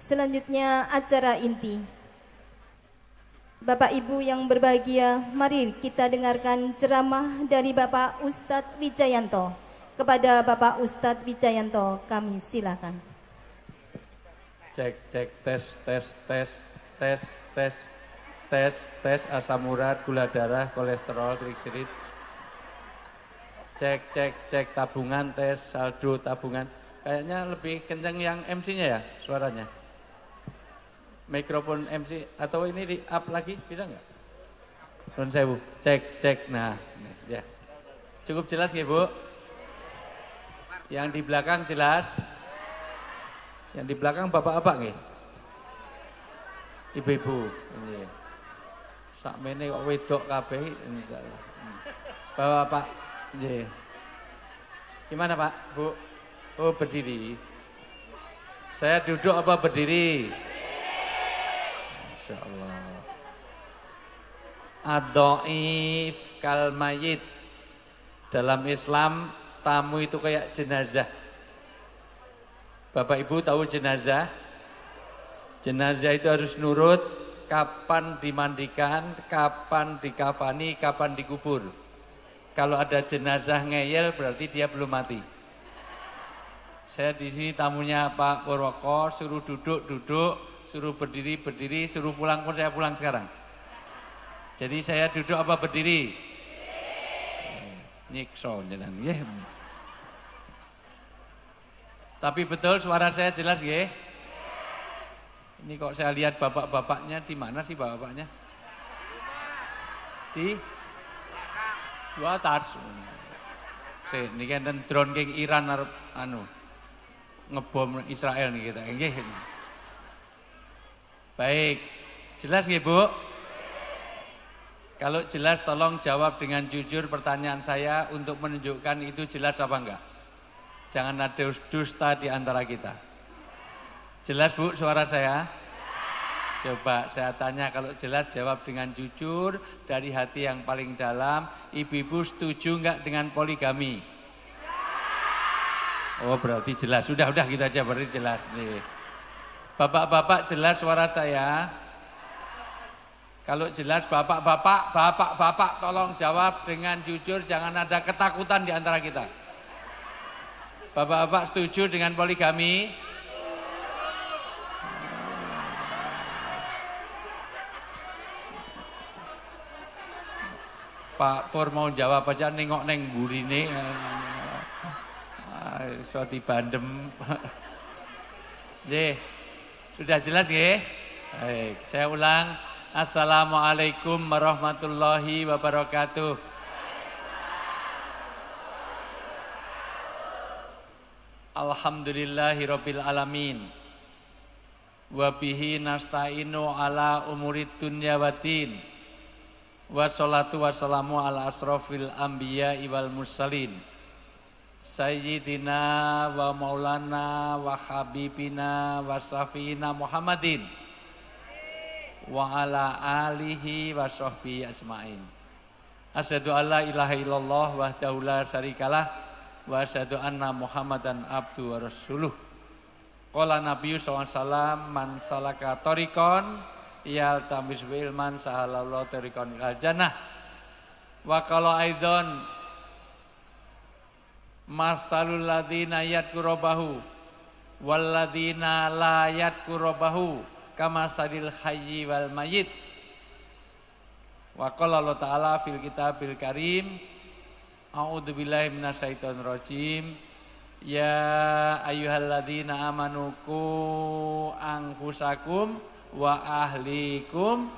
Selanjutnya acara inti. Bapak Ibu yang berbahagia, mari kita dengarkan ceramah dari Bapak Ustadz Wijayanto. Kepada Bapak Ustadz Wijayanto kami silakan. Cek cek tes tes tes tes tes tes tes asam urat, gula darah, kolesterol, trigliserid. Cek cek cek tabungan, tes saldo tabungan. Kayaknya lebih kenceng yang MC-nya ya suaranya. Mikrofon MC atau ini di up lagi bisa nggak? Nun sewu. Cek cek. Nah, ya. Cukup jelas ya, Bu? Yang di belakang jelas? Yang di belakang bapak-bapak nggih? Ibu-ibu. Nggih. Sakmene kok wedok kabeh insyaallah. Bapak-bapak nggih. Gimana, Pak? Bu? Oh, berdiri. Saya duduk apa berdiri? Insyaallah. Ad-dhaif kal mayit. Dalam Islam tamu itu kayak jenazah. Bapak Ibu tahu jenazah? Jenazah itu harus nurut kapan dimandikan, kapan dikafani, kapan dikubur. Kalau ada jenazah ngeyel berarti dia belum mati. Saya di sini tamunya Pak Purwoko, suruh duduk, duduk, suruh berdiri, berdiri, suruh pulang pun saya pulang sekarang. Jadi saya duduk apa berdiri? Nyikso jenengan nggih. Tapi betul suara saya jelas nggih? Ini kok saya lihat bapak-bapaknya di mana sih bapak-bapaknya? Di atas. Ini kan drone king Iran arep ngebom Israel nih kita. Nggih. Baik. Jelas nggih, Bu? Kalau jelas tolong jawab dengan jujur pertanyaan saya untuk menunjukkan itu jelas apa enggak. Jangan ada dusta di antara kita. Jelas, Bu, suara saya? Coba saya tanya, kalau jelas jawab dengan jujur dari hati yang paling dalam. Ibu-ibu setuju enggak dengan poligami? Oh, berarti jelas. Sudah gitu aja, berarti jelas nih. Bapak-bapak jelas suara saya? Kalau jelas bapak-bapak tolong jawab dengan jujur, jangan ada ketakutan di antara kita. Bapak-bapak setuju dengan poligami? Pak Pur mau jawab aja nengok neng burine. So dibandem. Nggih. Sudah jelas nggih? Baik, saya ulang. Assalamualaikum warahmatullahi wabarakatuh. Alhamdulillahirabbil alamin. Wa bihi nasta'inu ala umurid dunya waddin. Wassalatu wassalamu ala asrofil anbiya wal mursalin. Sayyidina wa maulana wa habibina wa safina Muhammadin wa ala alihi wa sahbihi asma'in. Asyhadu an la ilaha illallah wahdahu la syarikalah wa asyhadu anna Muhammadan abdu wa rasuluh. Qala Nabi sallallahu alaihi wasallam man salaka tariqan yaltamis ilman sahalallahu tariqan ilal jannah. Wa qala aidan masalul ladzina yadkurubahu wal ladzina la yadkurubahu kama sadil hayyi wal mayyit. Wa qala Allah Ta'ala fil kitabil karim a'udzubillahi minasyaitonir rajim ya ayyuhalladzina amanu qu anfusakum wa ahlikum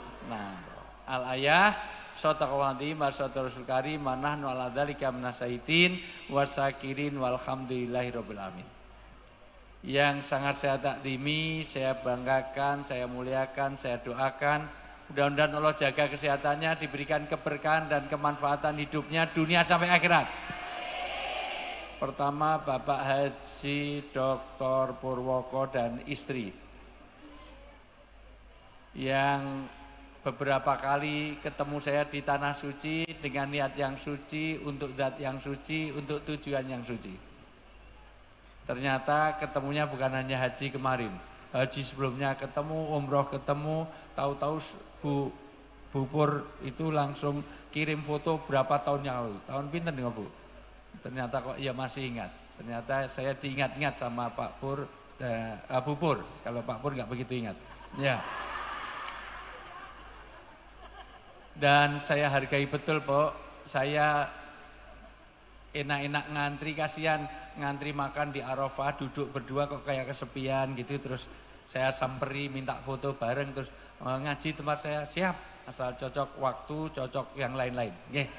al ayah Sotaqawati marsatu rasul karim manahnu ala dzalika minasyaitin wasakirin walhamdulillahirabbil alamin. Yang sangat saya takdimi, saya banggakan, saya muliakan, saya doakan. Mudah-mudahan Allah jaga kesehatannya, diberikan keberkahan dan kemanfaatan hidupnya dunia sampai akhirat. Pertama Bapak Haji Dr. Purwoko dan istri yang beberapa kali ketemu saya di tanah suci dengan niat yang suci, untuk zat yang suci, untuk tujuan yang suci. Ternyata ketemunya bukan hanya haji kemarin, haji sebelumnya ketemu, umroh ketemu, tahu-tahu Bu Pur itu langsung kirim foto berapa tahun yang lalu. Tahun pinten nggak Bu? Ternyata kok ya masih ingat. Ternyata saya diingat-ingat sama Pak Pur, Bu Pur. Kalau Pak Pur nggak begitu ingat. Ya. Dan saya hargai betul Pak. Saya enak-enak ngantri, kasihan ngantri makan di Arafah, duduk berdua kok kayak kesepian gitu. Terus saya samperi minta foto bareng, terus ngaji tempat saya, siap, asal cocok waktu, cocok yang lain-lain. Nggih.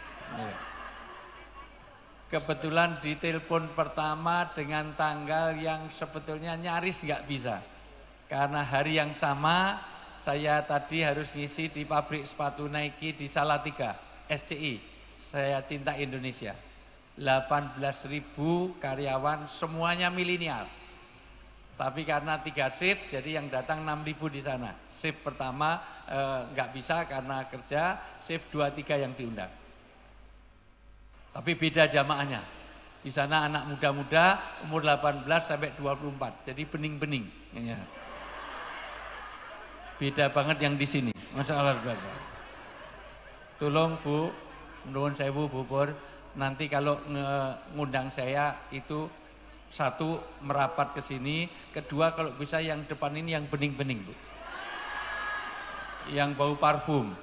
Kebetulan ditelepon pertama dengan tanggal yang sebetulnya nyaris nggak bisa. Karena hari yang sama saya tadi harus ngisi di pabrik sepatu Nike di Salatiga, SCI. Saya Cinta Indonesia. 18.000 karyawan semuanya milenial. Tapi karena 3 shift jadi yang datang 6.000 di sana. Shift pertama nggak bisa karena kerja, shift 2-3 yang diundang. Tapi beda jamaahnya. Di sana anak muda-muda umur 18 sampai 24. Jadi bening-bening. Ya. Beda banget yang di sini. Masalah belajar. Tolong Bu, nuwun sewu Bu Pur, nanti kalau ngundang saya itu satu merapat ke sini, kedua kalau bisa yang depan ini yang bening-bening Bu. Yang bau parfum.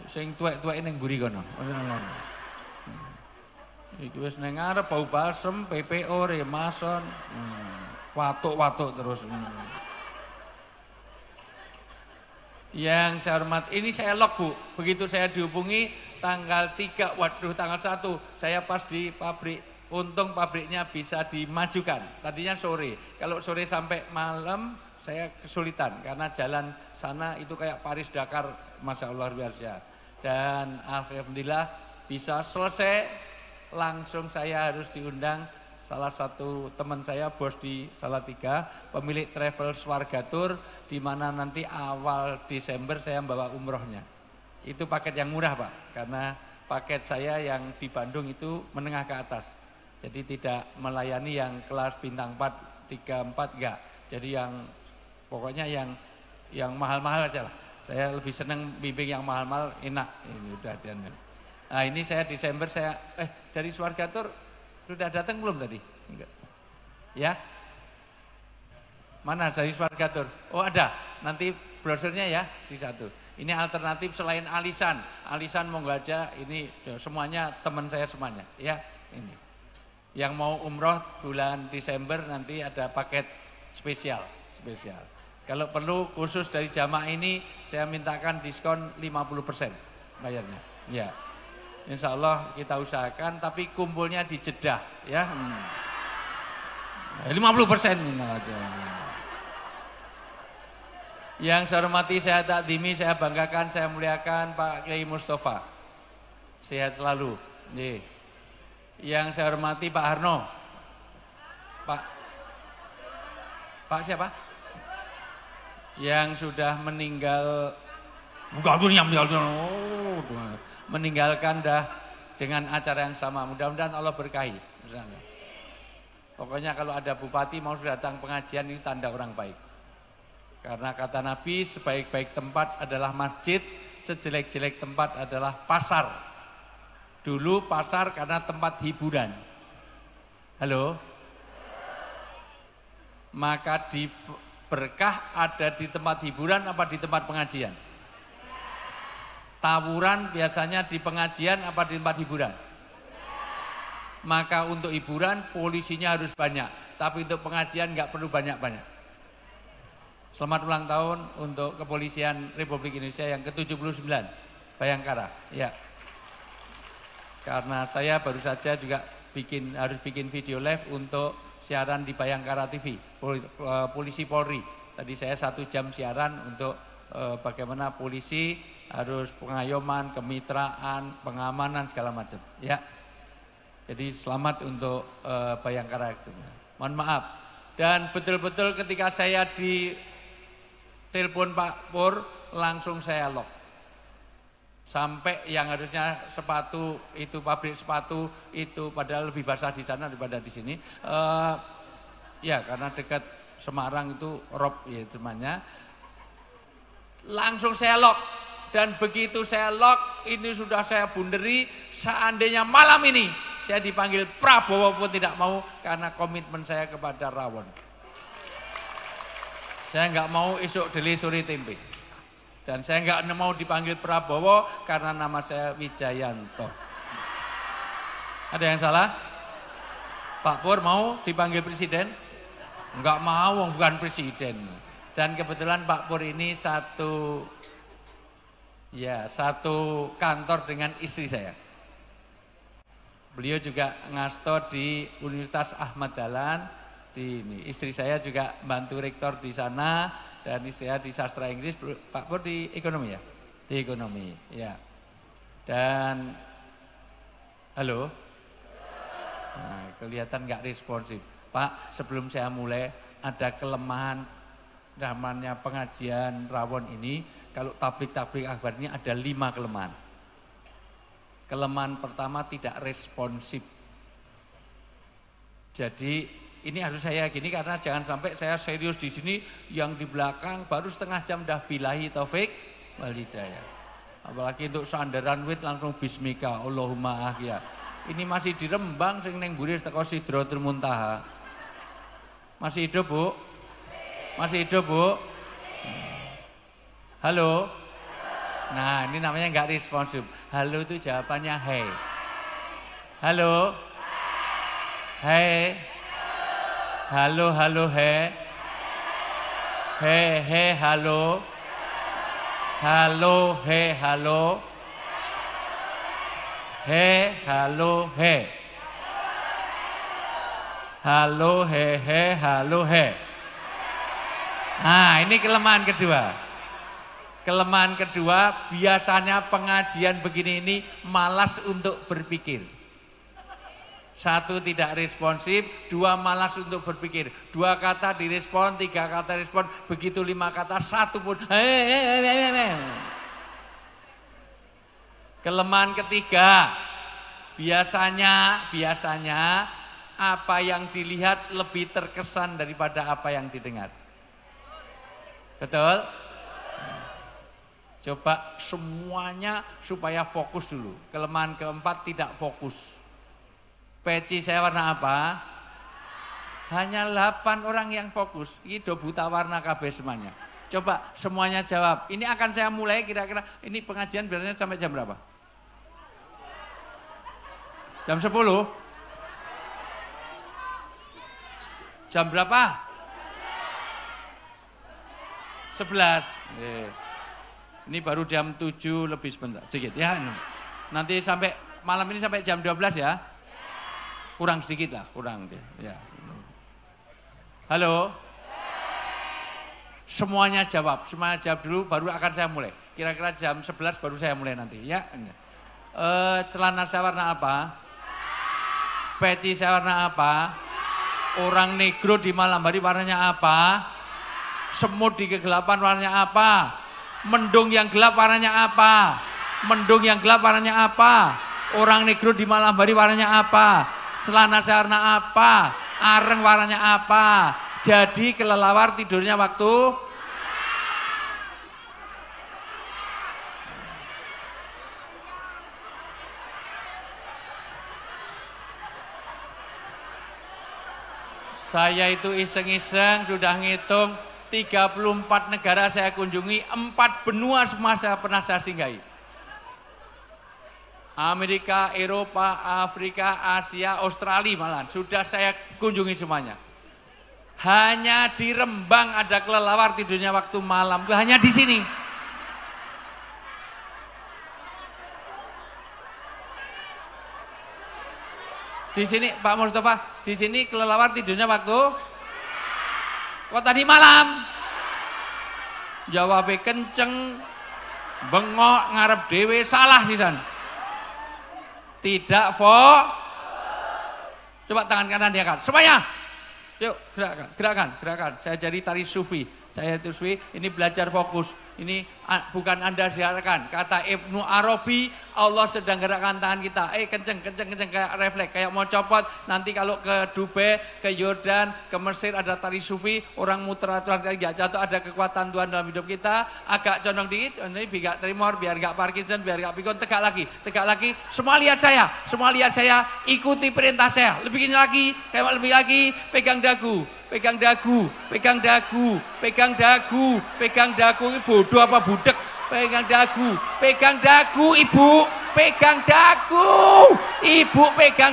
Sing tuwek-tuwek ning mburi kono. Iki wis ning ngarep bau balsem, PPO, Remason. Watuk-watuk terus. Yang saya hormat, ini saya lock Bu. Begitu saya dihubungi tanggal 3, waduh tanggal 1 saya pas di pabrik. Untung pabriknya bisa dimajukan. Tadinya sore. Kalau sore sampai malam saya kesulitan karena jalan sana itu kayak Paris Dakar, Masya Allah luar biasa. Dan alhamdulillah bisa selesai. Langsung saya harus diundang salah satu teman saya, bos di Salatiga, pemilik travel Swargatur, di mana nanti awal Desember saya membawa umrohnya. Itu paket yang murah Pak, karena paket saya yang di Bandung itu menengah ke atas. Jadi tidak melayani yang kelas bintang 4, 3, 4 enggak. Jadi yang pokoknya yang mahal-mahal aja lah. Saya lebih senang bimbing yang mahal-mahal, enak. Ini udah dan. Nah ini saya Desember saya dari Swargatur sudah datang belum tadi? Enggak. Ya? Mana dari Swargatur? Oh ada, nanti brosurnya ya di satu. Ini alternatif selain Alisan. Alisan monggo aja, ini semuanya teman saya semuanya. Ya, ini. Yang mau umroh bulan Desember nanti ada paket spesial. Kalau perlu khusus dari jamaah ini saya mintakan diskon 50% bayarnya. Ya. Insya Allah kita usahakan, tapi kumpulnya di Jeddah, ya. 50% aja. Yang saya hormati, saya takdimi, saya banggakan, saya muliakan Pak Kiai Mustafa. Sehat selalu. Nih. Yang saya hormati Pak Harno. Pak siapa? Yang sudah meninggal. Meninggalkan dah dengan acara yang sama. Mudah-mudahan Allah berkahi. Misalnya. Pokoknya kalau ada bupati mau datang pengajian ini tanda orang baik. Karena kata Nabi, sebaik-baik tempat adalah masjid, sejelek-jelek tempat adalah pasar. Dulu pasar karena tempat hiburan. Halo? Maka di berkah ada di tempat hiburan apa di tempat pengajian? Tawuran biasanya di pengajian apa di tempat hiburan? Maka untuk hiburan polisinya harus banyak, tapi untuk pengajian nggak perlu banyak-banyak. Selamat ulang tahun untuk Kepolisian Republik Indonesia yang ke-79, Bayangkara. Ya. Karena saya baru saja juga harus bikin video live untuk siaran di Bayangkara TV, Polisi Polri. Tadi saya 1 jam siaran untuk bagaimana polisi harus pengayoman, kemitraan, pengamanan segala macam. Ya. Jadi selamat untuk Bayangkara itu. Mohon maaf. Dan betul-betul ketika saya di telepon Pak Pur, langsung saya lock. Sampai yang harusnya sepatu itu pabrik sepatu itu padahal lebih basah di sana daripada di sini. Ya karena dekat Semarang itu Rob ya temannya. Langsung saya lock. Dan begitu saya lock, ini sudah saya bunderi, seandainya malam ini saya dipanggil Prabowo pun tidak mau karena komitmen saya kepada rawon. Saya nggak mau isuk deli suri tempe. Dan saya nggak mau dipanggil Prabowo karena nama saya Wijayanto. Ada yang salah? Pak Pur mau dipanggil presiden? Enggak mau, bukan presiden. Dan kebetulan Pak Pur ini satu kantor dengan istri saya. Beliau juga ngasto di Universitas Ahmad Dahlan. Istri saya juga bantu rektor di sana dan istri saya di sastra Inggris. Pak Pur di ekonomi ya? Di ekonomi, ya. Dan halo. Nah, kelihatan nggak responsif. Pak, sebelum saya mulai ada kelemahan namanya pengajian rawon ini. Kalau tablik akbar ini ada 5 kelemahan. Kelemahan pertama tidak responsif. Jadi ini harus saya gini karena jangan sampai saya serius di sini yang di belakang baru setengah jam dah billahi taufik wal hidayah. Apalagi untuk sandaran wit langsung bismika Allahumma ahya. Ini masih di Rembang sing ning mburi teko Sidratul Muntaha. Masih hidup, Bu? Masih hidup, Bu? Halo? Nah, ini namanya enggak responsif. Halo itu jawabannya hey. Halo? Hey. Halo, halo, hey. Hey, hey, halo. Halo, hey, halo. He, halo, he. Halo, he, halo, he. Nah, ini kelemahan kedua. Kelemahan kedua, biasanya pengajian begini ini malas untuk berpikir. 1, tidak responsif. 2, malas untuk berpikir. 2 kata direspon, 3 kata respon. Begitu 5 kata, 1 pun. Kelemahan ketiga, biasanya apa yang dilihat lebih terkesan daripada apa yang didengar. Betul? Coba semuanya supaya fokus dulu. Kelemahan keempat, tidak fokus. Peci saya warna apa? Hanya 8 orang yang fokus. Ini do buta warna kabeh semuanya. Coba semuanya jawab. Ini akan saya mulai kira-kira, ini pengajian biasanya sampai jam berapa? Jam 10? Jam berapa? 11. Ini baru jam 7 lebih sebentar, sedikit ya. Nanti sampai malam ini sampai jam 12 ya. Kurang sedikit lah, kurang deh. Ya. Halo? Semuanya jawab dulu baru akan saya mulai. Kira-kira jam 11 baru saya mulai nanti ya. Celana saya warna apa? Peci saya warna apa? Orang negro di malam hari warnanya apa? Semut di kegelapan warnanya apa? Mendung yang gelap warnanya apa? Mendung yang gelap warnanya apa? Orang negro di malam hari warnanya apa? Celana saya warna apa? Areng warnanya apa? Jadi kelelawar tidurnya waktu saya itu iseng-iseng sudah ngitung 34 negara saya kunjungi, 4 benua semua pernah saya singgahi. Amerika, Eropa, Afrika, Asia, Australia malah sudah saya kunjungi semuanya. Hanya di Rembang ada kelelawar tidurnya waktu malam, hanya di sini. Di sini Pak Mustafa, di sini kelelawar tidurnya waktu kok tadi malam. Jawabnya kenceng, bengok, ngarep dewe, salah sisan. Tidak Coba tangan kanan diangkat. Semuanya. Yuk, gerakan. Saya jadi tari sufi. Saya Tuswi, ini belajar fokus. Ini bukan Anda diarahkan. Kata Ibnu Arabi, Allah sedang gerakkan tangan kita. Kenceng kayak refleks, kayak mau copot. Nanti kalau ke Dubai, ke Yordan, ke Mesir ada tari sufi, orang muter-muter gak jatuh, ada kekuatan Tuhan dalam hidup kita. Agak condong dikit, ini biar gak tremor, biar gak Parkinson, biar gak pikun, tegak lagi. Semua lihat saya, ikuti perintah saya. Lebih lagi, pegang dagu. Pegang dagu, ini bodoh apa budek? Pegang dagu ibu, ibu pegang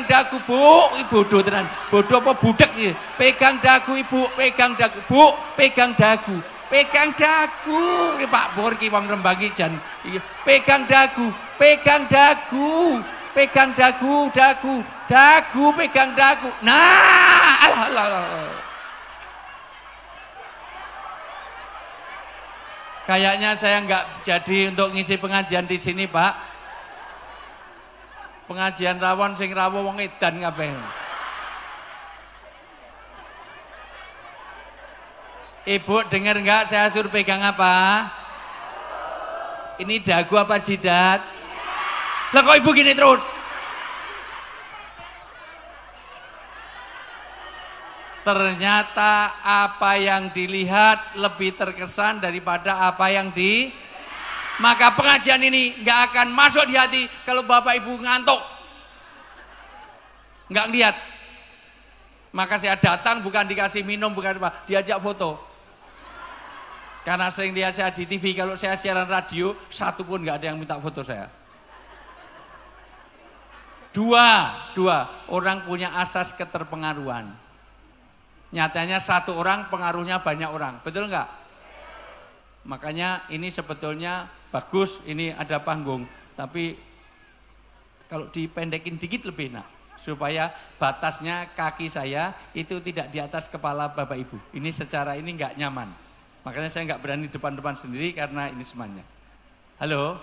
dagu bu, ibu bodoh tenan, bodoh apa budek ya? Pegang dagu ibu, bu, pegang dagu, ini Pak Bor ki wong Rembang ki jan, pegang dagu, pegang dagu, pegang dagu, nah, Allah. Kayaknya saya nggak jadi untuk ngisi pengajian di sini, Pak. Pengajian rawon sing rawuh wong edan kabeh. Ibu dengar nggak saya suruh pegang apa? Ini dagu apa jidat? Lah kok ibu gini terus? Ternyata apa yang dilihat lebih terkesan daripada apa yang maka pengajian ini nggak akan masuk di hati kalau bapak ibu ngantuk, nggak lihat. Maka saya datang bukan dikasih minum, bukan apa, diajak foto. Karena sering lihat saya di TV, kalau saya siaran radio satu pun nggak ada yang minta foto saya. Dua orang punya asas keterpengaruhan. Nyatanya satu orang pengaruhnya banyak orang, betul nggak? Makanya ini sebetulnya bagus, ini ada panggung, tapi kalau dipendekin dikit lebih enak, supaya batasnya kaki saya itu tidak di atas kepala bapak ibu. Ini secara ini nggak nyaman, makanya saya nggak berani depan-depan sendiri karena ini semuanya. Halo?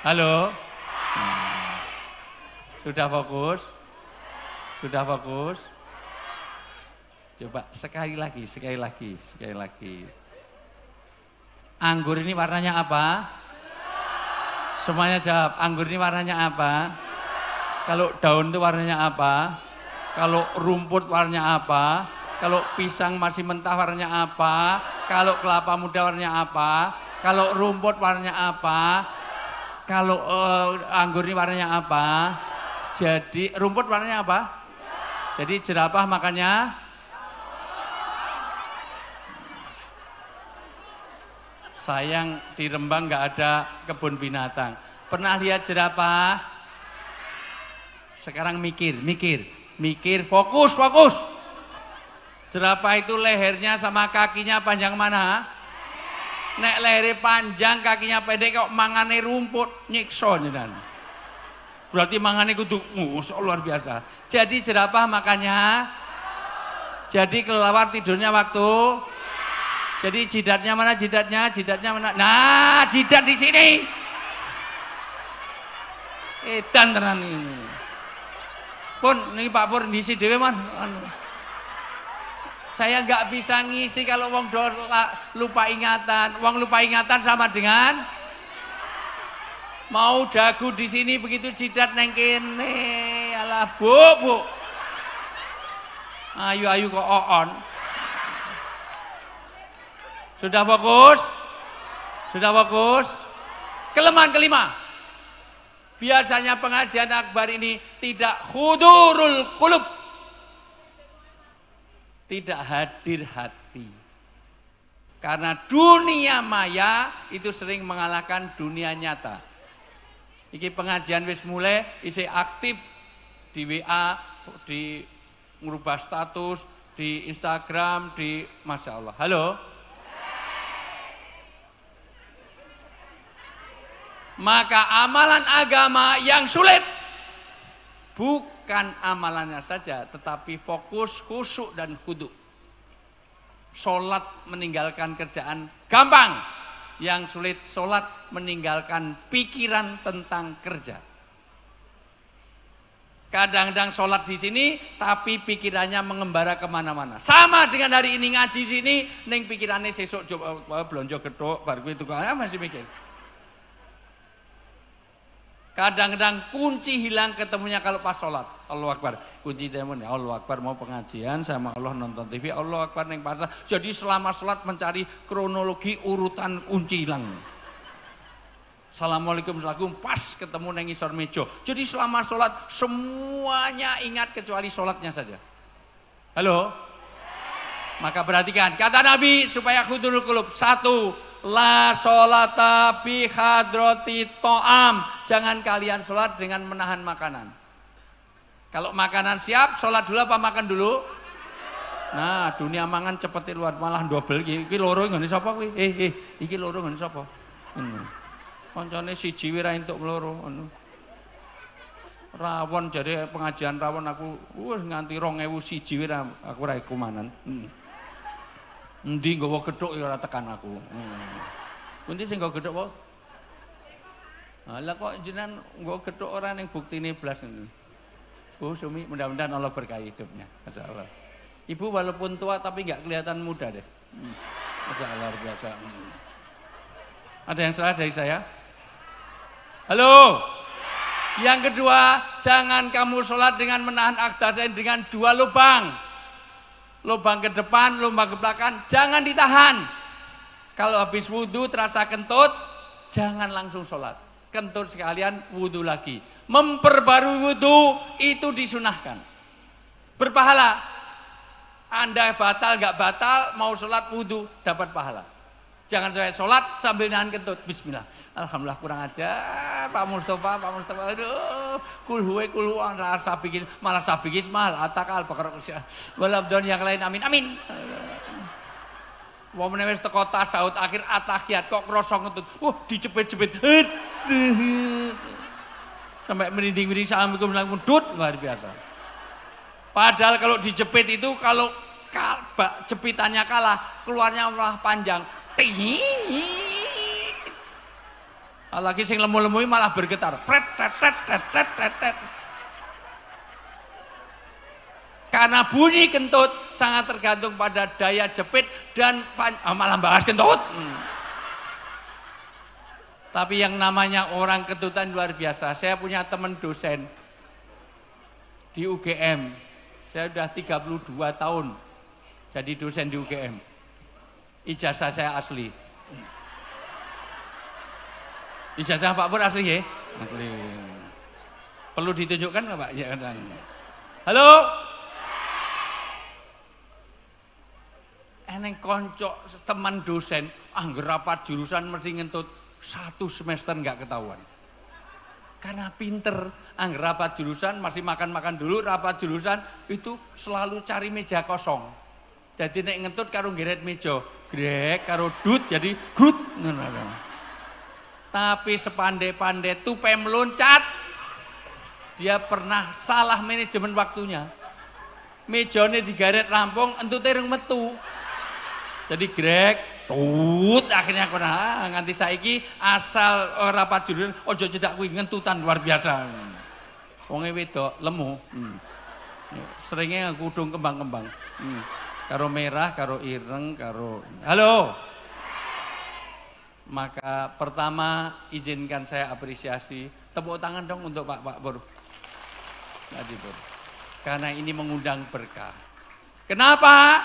Halo? Sudah fokus? Coba sekali lagi. Anggur ini warnanya apa? Semuanya jawab, anggur ini warnanya apa? Kalau daun itu warnanya apa? Kalau rumput warnanya apa? Kalau pisang masih mentah warnanya apa? Kalau kelapa muda warnanya apa? Kalau rumput warnanya apa? Kalau anggur ini warnanya apa? Jadi rumput warnanya apa? Jadi jerapah makannya sayang di Rembang nggak ada kebun binatang. Pernah lihat jerapah? Sekarang mikir, fokus. Jerapah itu lehernya sama kakinya panjang mana? Nek lehernya panjang, kakinya pendek kok mangane rumput, nyiksa nyedan. Berarti mangane kudu luar biasa. Jadi jerapah makannya, jadi kelelawar tidurnya waktu. Jadi jidatnya mana? Jidatnya mana? Nah, jidat di sini. Edan tenan ini. Pun nih Pak Pur ngisi dhewe man. Saya nggak bisa ngisi kalau wong do lupa ingatan. Wong lupa ingatan sama dengan mau dagu di sini begitu jidat neng kene, alah bu. Ayu kok on. Sudah fokus? Kelemahan kelima. Biasanya pengajian akbar ini tidak hudurul qulub. Tidak hadir hati. Karena dunia maya itu sering mengalahkan dunia nyata. Iki pengajian wis mulai, isi aktif di WA, di ngubah status, di Instagram, di Masya Allah. Halo? Maka amalan agama yang sulit bukan amalannya saja, tetapi fokus, khusyuk dan khudu. Sholat meninggalkan kerjaan gampang. Yang sulit sholat meninggalkan pikiran tentang kerja. Kadang-kadang sholat di sini, tapi pikirannya mengembara kemana-mana. Sama dengan hari ini ngaji sini, neng pikirannya sesuk belanja gethuk, bar kuwi tukang masih mikir. Kadang-kadang kunci hilang ketemunya kalau pas sholat. Allahu Akbar. Kunci temen ya Allahu Akbar, mau pengajian sama Allah, nonton TV, Allahu Akbar neng pasar. Jadi selama sholat mencari kronologi urutan kunci hilang. Assalamualaikum pas ketemu neng isor mejo. Jadi selama sholat semuanya ingat kecuali sholatnya saja. Halo? Maka perhatikan kata Nabi supaya khudurul qulub. 1, la sholata bi hadrati to'am. Jangan kalian sholat dengan menahan makanan. Kalau makanan siap, sholat dulu apa makan dulu? Nah, dunia mangan cepet luar malah double iki loro ngene sapa kuwi? Iki loro ngene sapa? Koncone siji wira entuk loro ngono. Rawon jadi pengajian rawon aku wis nganti 2000 siji wira aku ora kumanan. Endi nggawa gethuk ya ora tekan aku. Pundi sing nggawa gethuk wae? Lah kok jenengan nggawa gethuk ora ning buktine blas ngono. Oh Sumi, mudah-mudahan Allah berkahi hidupnya. Masyaallah. Ibu walaupun tua tapi enggak kelihatan muda deh. Masyaallah luar biasa. Ada yang salah dari saya? Halo. Yang kedua, jangan kamu sholat dengan menahan akdas dengan 2 lubang. Lubang ke depan, lubang ke belakang, jangan ditahan. Kalau habis wudhu terasa kentut, jangan langsung sholat. Kentut sekalian wudhu lagi. Memperbarui wudhu itu disunahkan. Berpahala. Anda batal gak batal, mau sholat wudhu dapat pahala. Jangan saya sholat sambil nahan kentut. Bismillah. Alhamdulillah kurang ajar. Pak Mustafa. Aduh. Kulhuwe rasa bikin. Malah sabikis mahal. Atakal bakar usia. Walabdon yang lain. Amin. Amin. Wah menewes teko tasawuf akhir atahiyat kok krosong kentut. Wah dicepet-cepet. Sampai merinding-merinding. Assalamualaikum mundut. Luar biasa. Padahal kalau dijepit itu kalau jepitannya kalah keluarnya malah panjang. Lagi sing lemu-lemu malah bergetar. Karena bunyi kentut sangat tergantung pada daya jepit dan malah bahas kentut. Tapi yang namanya orang kentutan luar biasa. Saya punya teman dosen di UGM. Saya sudah 32 tahun jadi dosen di UGM. Ijazah saya asli. Ijazah Pak Pur asli ya? Asli. Perlu ditunjukkan nggak Pak? Ya, halo? Eneng konco teman dosen, angger rapat jurusan mesti ngentut 1 semester nggak ketahuan. Karena pinter, angger rapat jurusan masih makan-makan dulu, rapat jurusan itu selalu cari meja kosong. Jadi nek ngentut karo ngeret meja, grek karo dut jadi grut. Tapi sepandai-pandai tupai meloncat, dia pernah salah manajemen waktunya. Mejane digaret rampung, entute reng metu. Jadi grek, tut akhirnya kena nganti saiki asal rapat jurusan ojo cedak kuwi ngentutan luar biasa. Wonge wedok lemu. Seringnya kudung kembang-kembang. Karo merah, karo ireng, karo halo. Maka pertama izinkan saya apresiasi, tepuk tangan dong untuk Pak Pur. Karena ini mengundang berkah. Kenapa?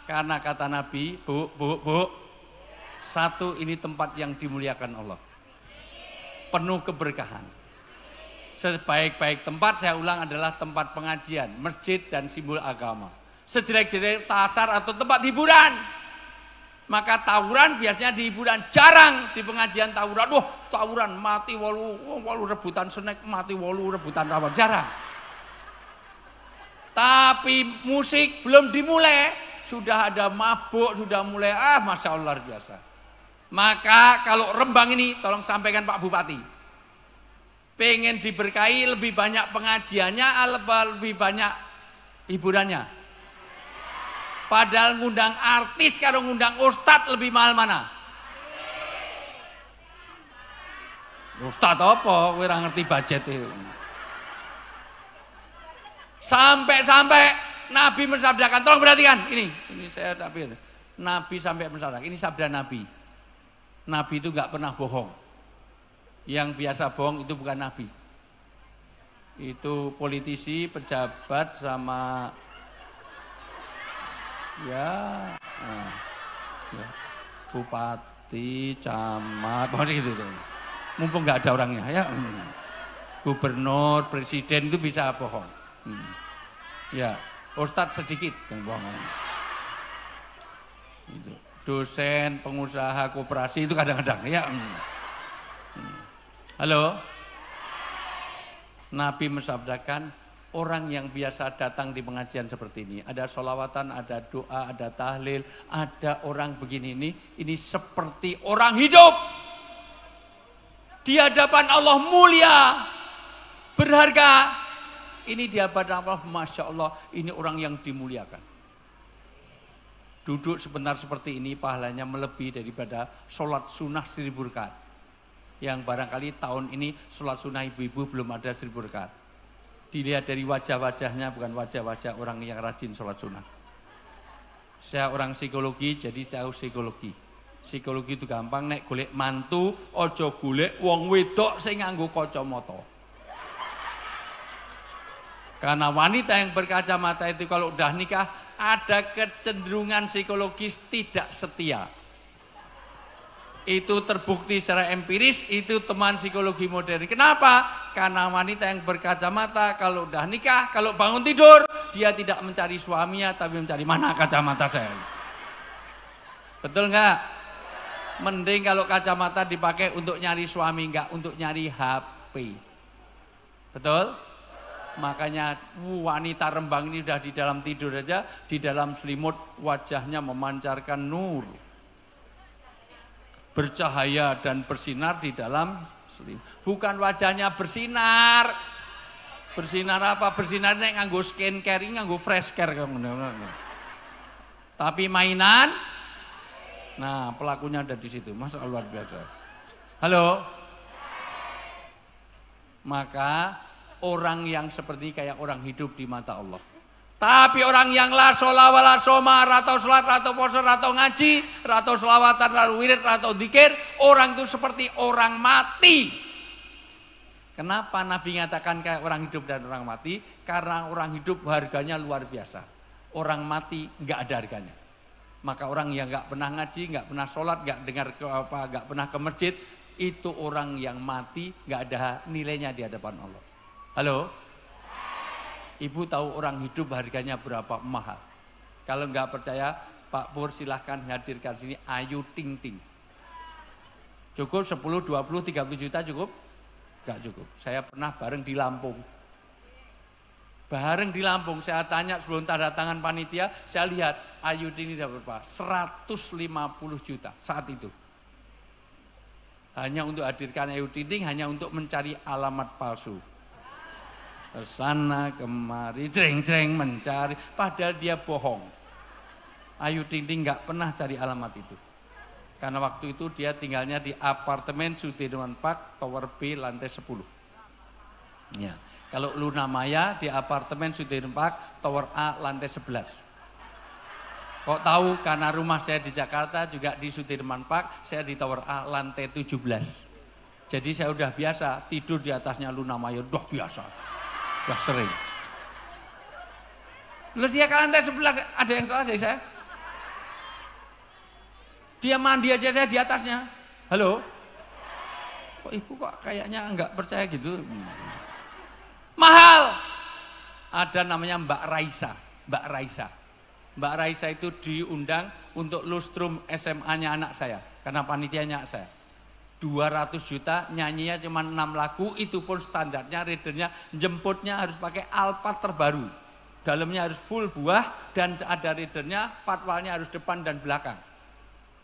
Karena kata Nabi, Bu, 1 ini tempat yang dimuliakan Allah. Penuh keberkahan. Sebaik-baik tempat saya ulang adalah tempat pengajian, masjid dan simbol agama. Sejelek-jelek pasar atau tempat hiburan. Maka tawuran biasanya di hiburan, jarang di pengajian tawuran. Wah, tawuran mati 8 rebutan snack, mati 8 rebutan rawon, jarang. Tapi musik belum dimulai, sudah ada mabuk, sudah mulai Masya Allah luar biasa. Maka kalau Rembang ini tolong sampaikan Pak Bupati. Pengen diberkahi lebih banyak pengajiannya, lebih banyak hiburannya. Padahal ngundang artis karo ngundang ustadz lebih mahal mana? Ustadz apa? Kowe ora ngerti budget itu. Sampai-sampai Nabi mensabdakan, tolong perhatikan, ini saya takbir. Nabi sampai mensabdakan, ini sabda Nabi. Nabi itu nggak pernah bohong. Yang biasa bohong itu bukan Nabi. Itu politisi, pejabat sama ya bupati, camat, pokoknya gitu. Mumpung nggak ada orangnya, ya. Gubernur, presiden itu bisa bohong. Ya, ustadz sedikit yang bohong. Itu. Dosen, pengusaha, koperasi itu kadang-kadang, ya. Halo. Nabi mensabdakan, orang yang biasa datang di pengajian seperti ini, ada sholawatan, ada doa, ada tahlil, ada orang begini ini seperti orang hidup. Di hadapan Allah mulia, berharga. Ini di hadapan Allah, Masya Allah, ini orang yang dimuliakan. Duduk sebentar seperti ini, pahalanya melebihi daripada sholat sunnah 1000 rakaat. Yang barangkali tahun ini sholat sunnah ibu-ibu belum ada 1000 rakaat. Dilihat dari wajah-wajahnya, bukan wajah-wajah orang yang rajin sholat sunnah. Saya orang psikologi, jadi tahu psikologi. Psikologi itu gampang, nek golek mantu, ojo golek wong wedok sing nganggo kacamata. Karena wanita yang berkacamata itu kalau udah nikah ada kecenderungan psikologis tidak setia. Itu terbukti secara empiris, itu teman psikologi modern. Kenapa? Karena wanita yang berkacamata kalau udah nikah, kalau bangun tidur, dia tidak mencari suaminya, tapi mencari mana kacamata saya. Betul nggak? Mending kalau kacamata dipakai untuk nyari suami, nggak untuk nyari HP. Betul? Makanya wanita Rembang ini sudah di dalam tidur aja, di dalam selimut wajahnya memancarkan nur. Bercahaya dan bersinar di dalam selimut. Bukan wajahnya bersinar. Bersinar apa? Bersinar nek nganggo skincare, nganggo fresh care. Tapi mainan, nah pelakunya ada di situ. Masya Allah luar biasa. Halo? Maka orang yang seperti kayak orang hidup di mata Allah. Tapi orang yang la sholat wala soma, ratau sholat, ratau poso, ratau ngaji, ratau sholawatan, ratau wirid, ratau dzikir, orang itu seperti orang mati. Kenapa Nabi mengatakan kayak orang hidup dan orang mati? Karena orang hidup harganya luar biasa. Orang mati nggak ada harganya. Maka orang yang nggak pernah ngaji, nggak pernah sholat, nggak dengar nggak pernah ke masjid, itu orang yang mati nggak ada nilainya di hadapan Allah. Halo? Ibu tahu orang hidup harganya berapa mahal? Kalau nggak percaya, Pak Pur silahkan hadirkan sini Ayu Ting Ting. Cukup 10, 20, 30 juta cukup? Nggak cukup. Saya pernah bareng di Lampung. Bareng di Lampung, saya tanya sebelum tanda tangan panitia, saya lihat Ayu Ting Ting dapat berapa? 150 juta saat itu. Hanya untuk hadirkan Ayu Ting Ting, hanya untuk mencari alamat palsu. Kesana kemari, jreng-jreng mencari, padahal dia bohong. Ayu Ting Ting nggak pernah cari alamat itu. Karena waktu itu dia tinggalnya di apartemen Sudirman Park, Tower B, lantai 10. Ya. Kalau Luna Maya di apartemen Sudirman Park, Tower A, lantai 11. Kok tahu? Karena rumah saya di Jakarta juga di Sudirman Park, saya di Tower A, lantai 17. Jadi saya udah biasa tidur di atasnya Luna Maya, udah biasa. Udah sering. Lalu dia ke lantai 11, ada yang salah dari saya? Dia mandi aja saya di atasnya. Halo? Kok ibu kok kayaknya enggak percaya gitu? Mahal. Ada namanya Mbak Raisa. Mbak Raisa. Mbak Raisa itu diundang untuk lustrum SMA-nya anak saya. Karena panitianya anak saya. 200 juta, nyanyinya cuma 6 lagu, itu pun standarnya, readernya, jemputnya harus pakai Alphard terbaru. Dalamnya harus full buah, dan ada readernya, patwalnya harus depan dan belakang.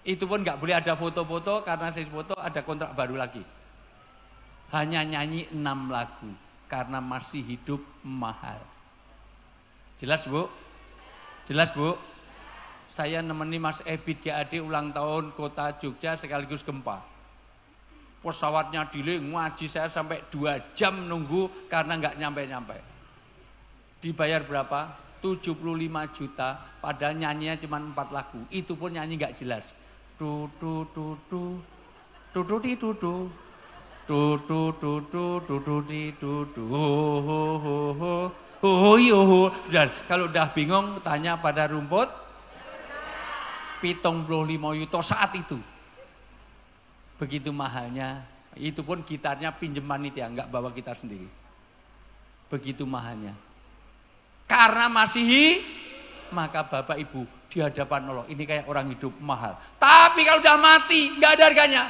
Itu pun nggak boleh ada foto-foto, karena saya foto ada kontrak baru lagi. Hanya nyanyi 6 lagu, karena masih hidup mahal. Jelas Bu? Jelas Bu? Saya nemeni Mas Ebit GAD ulang tahun kota Jogja sekaligus gempa. Pesawatnya delay, ngaji saya sampai 2 jam nunggu karena nggak nyampe-nyampe. Dibayar berapa? 75 juta, padahal nyanyinya cuma 4 lagu. Itu pun nyanyi nggak jelas. Tu tu tu tu tu tu di tu tu tu tu tu tu tu tu di tu tu ho ho ho ho ho ho. Dan kalau udah bingung tanya pada rumput. 75 juta saat itu. Begitu mahalnya. Itu pun gitarnya pinjaman itu ya, nggak bawa gitar sendiri. Begitu mahalnya. Karena masih maka Bapak Ibu di hadapan Allah ini kayak orang hidup mahal. Tapi kalau udah mati nggak ada harganya.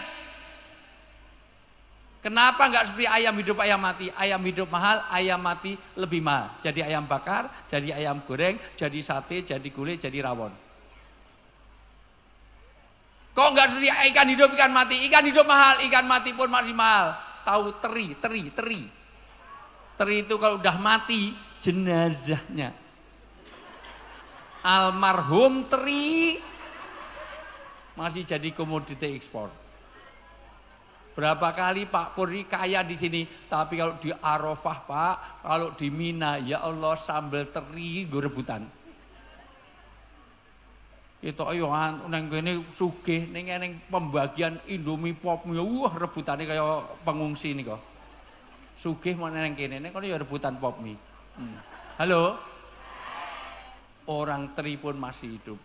Kenapa nggak seperti ayam hidup ayam mati? Ayam hidup mahal, ayam mati lebih mahal. Jadi ayam bakar, jadi ayam goreng, jadi sate, jadi gulai, jadi rawon. Kok nggak seperti ikan hidup ikan mati? Ikan hidup mahal, ikan mati pun masih mahal. Tahu teri. Teri itu kalau udah mati jenazahnya almarhum teri masih jadi komoditi ekspor. Berapa kali Pak Puri kaya di sini, tapi kalau di Arafah Pak, kalau di Mina ya Allah sambal teri gue rebutan. Itu ayo neng kene sugih ning pembagian Indomie pop wah rebutane kaya pengungsi nih kok. Sugih mau neng kene nek kono ya rebutan pop mie. Halo? Orang teri pun masih hidup.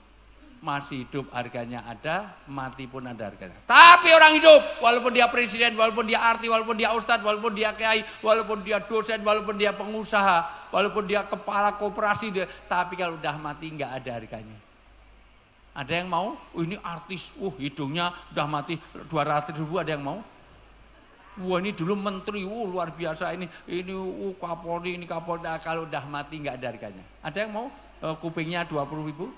Masih hidup harganya ada, mati pun ada harganya. Tapi orang hidup, walaupun dia presiden, walaupun dia arti, walaupun dia ustadz, walaupun dia kiai, walaupun dia dosen, walaupun dia pengusaha, walaupun dia kepala koperasi, tapi kalau udah mati nggak ada harganya. Ada yang mau? Ini artis, hidungnya udah mati 200 ribu, ada yang mau? Wah ini dulu menteri, luar biasa ini Kapolri, ini Kapolri. Nah, kalau udah mati nggak ada harganya. Ada yang mau? Kupingnya 20 ribu?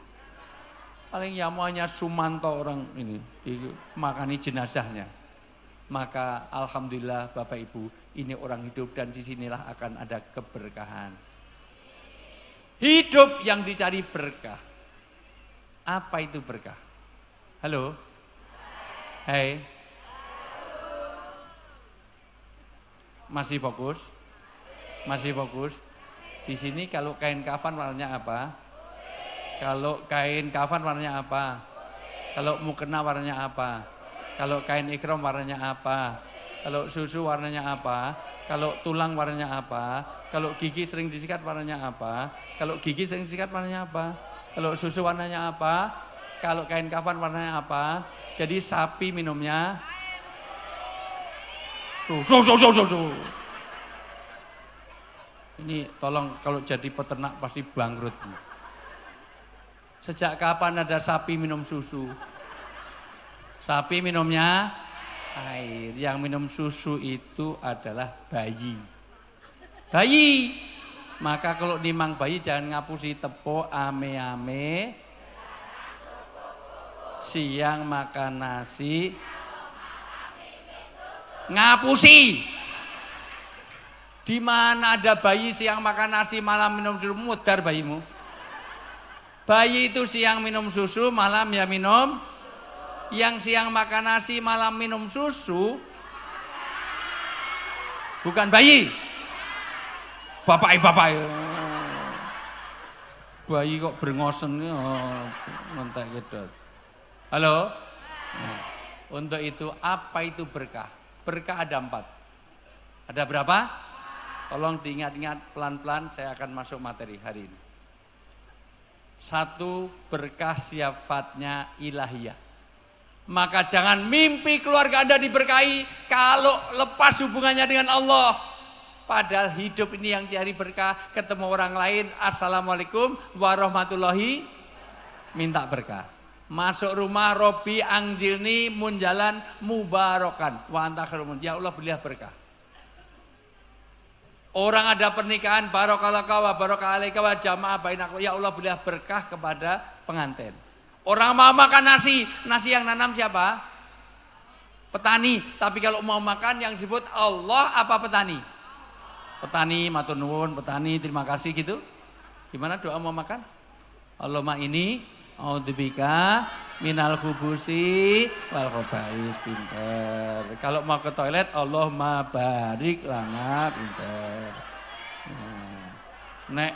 Paling ya maunya Sumanto orang ini makani jenazahnya. Maka alhamdulillah Bapak Ibu, ini orang hidup dan disinilah akan ada keberkahan. Hidup yang dicari berkah. Apa itu berkah? Halo? Hai. Masih fokus? Masih fokus? Di sini kalau kain kafan warnanya apa? Kalau kain kafan warnanya apa? Kalau mukena warnanya apa? Kalau kain ikram warnanya apa? Kalau susu warnanya apa? Kalau tulang warnanya apa? Kalau gigi sering disikat warnanya apa? Kalau gigi sering disikat warnanya apa? Kalau susu warnanya apa? Kalau kain kafan warnanya apa? Jadi sapi minumnya susu. Ini tolong kalau jadi peternak pasti bangkrut. Sejak kapan ada sapi minum susu? Sapi minumnya air. Yang minum susu itu adalah bayi. Bayi. Maka kalau nimang bayi jangan ngapusi tepuk ame-ame. Siang makan nasi. Ngapusi. Di mana ada bayi siang makan nasi malam minum susu, mudar bayimu. Bayi itu siang minum susu, malam ya minum. Yang siang makan nasi, malam minum susu, bukan bayi. Bapak. Bayi kok brengosen mentek gedot. Halo? Nah, untuk itu apa itu berkah? Berkah ada 4. Ada berapa? Tolong diingat-ingat pelan-pelan, saya akan masuk materi hari ini. 1, berkah sifatnya ilahiyah. Maka jangan mimpi keluarga Anda diberkahi kalau lepas hubungannya dengan Allah. Padahal hidup ini yang cari berkah, ketemu orang lain, assalamualaikum warahmatullahi, minta berkah. Masuk rumah, Robi angjilni munjalan mubarokan wa anta khairumun. Ya Allah berilah berkah. Orang ada pernikahan, barokalaka wa barokah alaika wa jamaah bainakum. Ya Allah berilah berkah kepada pengantin. Orang mau makan nasi yang nanam siapa? Petani. Tapi kalau mau makan yang disebut Allah apa petani? Petani, matur nuwun, petani, terima kasih gitu. Gimana doa mau makan? Allahumma ini a'udzubika minal khubusi wal khaba'is, pinter. Kalau mau ke toilet Allahumma barik lana, pinter. Nek